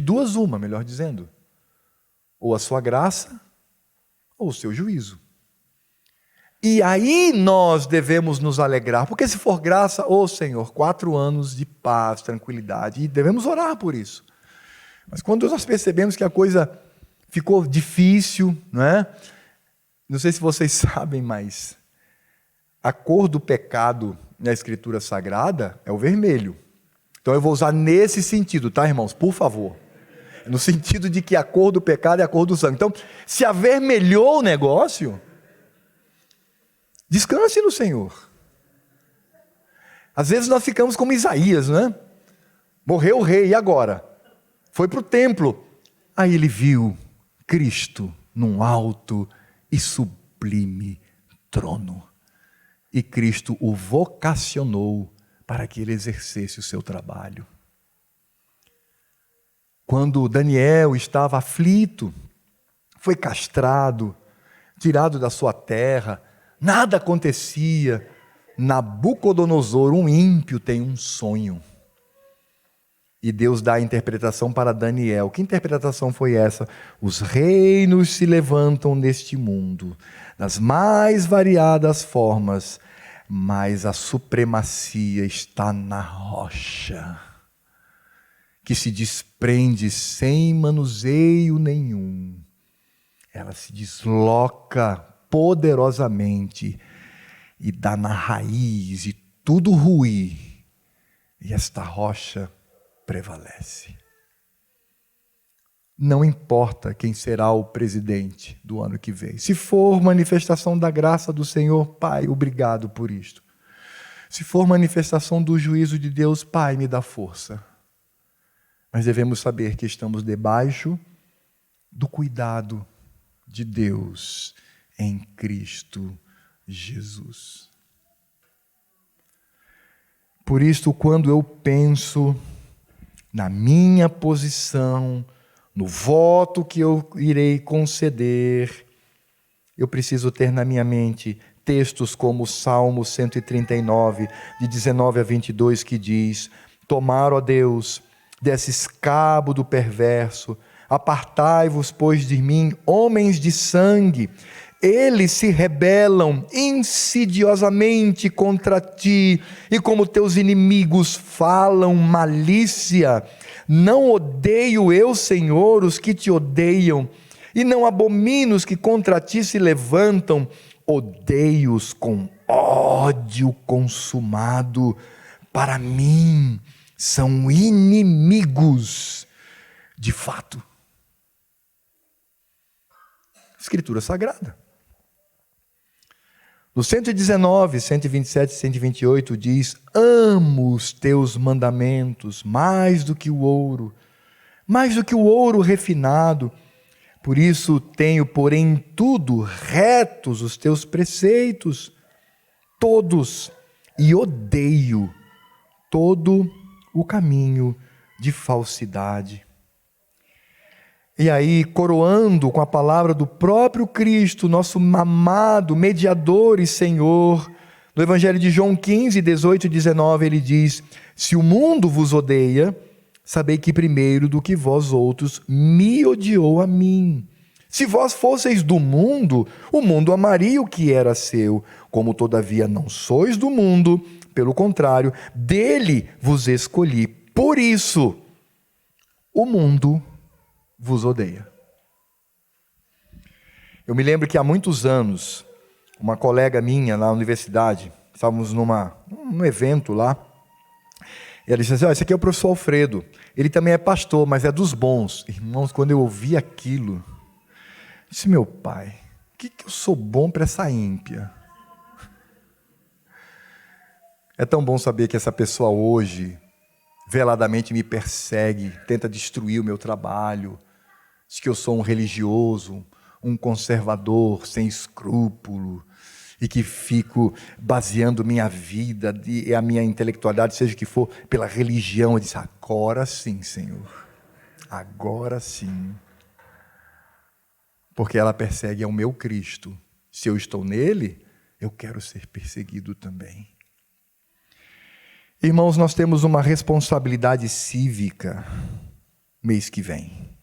Speaker 1: duas uma, melhor dizendo, ou a sua graça, ou o seu juízo. E aí nós devemos nos alegrar, porque se for graça, Senhor, 4 anos de paz, tranquilidade, e devemos orar por isso. Mas quando nós percebemos que a coisa ficou difícil, não sei se vocês sabem, mas a cor do pecado na Escritura Sagrada é o vermelho. Então eu vou usar nesse sentido, tá, irmãos? Por favor. No sentido de que a cor do pecado é a cor do sangue. Então, se avermelhou o negócio, descanse no Senhor. Às vezes nós ficamos como Isaías, Morreu o rei, e agora? Foi para o templo. Aí ele viu Cristo num alto e sublime trono. E Cristo o vocacionou para que ele exercesse o seu trabalho. Quando Daniel estava aflito, foi castrado, tirado da sua terra, nada acontecia. Nabucodonosor, um ímpio, tem um sonho. E Deus dá a interpretação para Daniel. Que interpretação foi essa? Os reinos se levantam neste mundo, nas mais variadas formas, mas a supremacia está na rocha, que se desprende sem manuseio nenhum. Ela se desloca poderosamente e dá na raiz e tudo ruir. E esta rocha prevalece. Não importa quem será o presidente do ano que vem. Se for manifestação da graça do Senhor, Pai, obrigado por isto. Se for manifestação do juízo de Deus, Pai, me dá força. Mas devemos saber que estamos debaixo do cuidado de Deus em Cristo Jesus. Por isso, quando eu penso na minha posição, no voto que eu irei conceder, eu preciso ter na minha mente textos como o Salmo 139, de 19 a 22, que diz: tomar, ó Deus, desses cabo do perverso, apartai-vos, pois, de mim, homens de sangue. Eles se rebelam insidiosamente contra ti, e como teus inimigos falam malícia. Não odeio eu, Senhor, os que te odeiam, e não abomino os que contra ti se levantam. Odeio-os com ódio consumado. Para mim, são inimigos de fato. Escritura Sagrada. No 119, 127 e 128 diz: amo os teus mandamentos mais do que o ouro refinado. Por isso tenho, porém, em tudo retos os teus preceitos, todos, e odeio todo o caminho de falsidade. E aí, coroando com a palavra do próprio Cristo, nosso amado mediador e Senhor, no Evangelho de João 15, 18 e 19, ele diz: se o mundo vos odeia, sabei que primeiro do que vós outros me odiou a mim. Se vós fosseis do mundo, o mundo amaria o que era seu. Como todavia não sois do mundo, pelo contrário, dele vos escolhi. Por isso, o mundo vos odeia. Eu me lembro que há muitos anos, uma colega minha na universidade, estávamos num evento lá, e ela disse assim: esse aqui é o professor Alfredo, ele também é pastor, mas é dos bons. Irmãos, quando eu ouvi aquilo, eu disse: meu pai, o que eu sou bom para essa ímpia? É tão bom saber que essa pessoa hoje veladamente me persegue, tenta destruir o meu trabalho, diz que eu sou um religioso, um conservador sem escrúpulo, e que fico baseando minha vida e a minha intelectualidade, seja o que for, pela religião. Eu disse: agora sim, Senhor, agora sim. Porque ela persegue ao meu Cristo. Se eu estou nele, eu quero ser perseguido também. Irmãos, nós temos uma responsabilidade cívica mês que vem.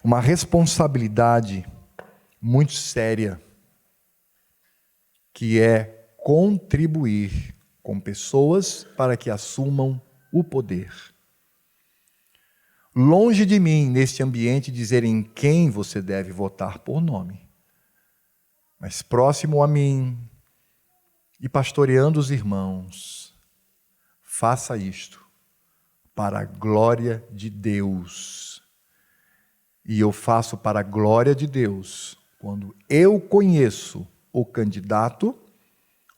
Speaker 1: Uma responsabilidade muito séria, que é contribuir com pessoas para que assumam o poder. Longe de mim, neste ambiente, dizer em quem você deve votar por nome, mas próximo a mim e pastoreando os irmãos, faça isto para a glória de Deus. E eu faço para a glória de Deus quando eu conheço o candidato,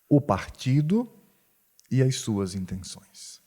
Speaker 1: o partido e as suas intenções.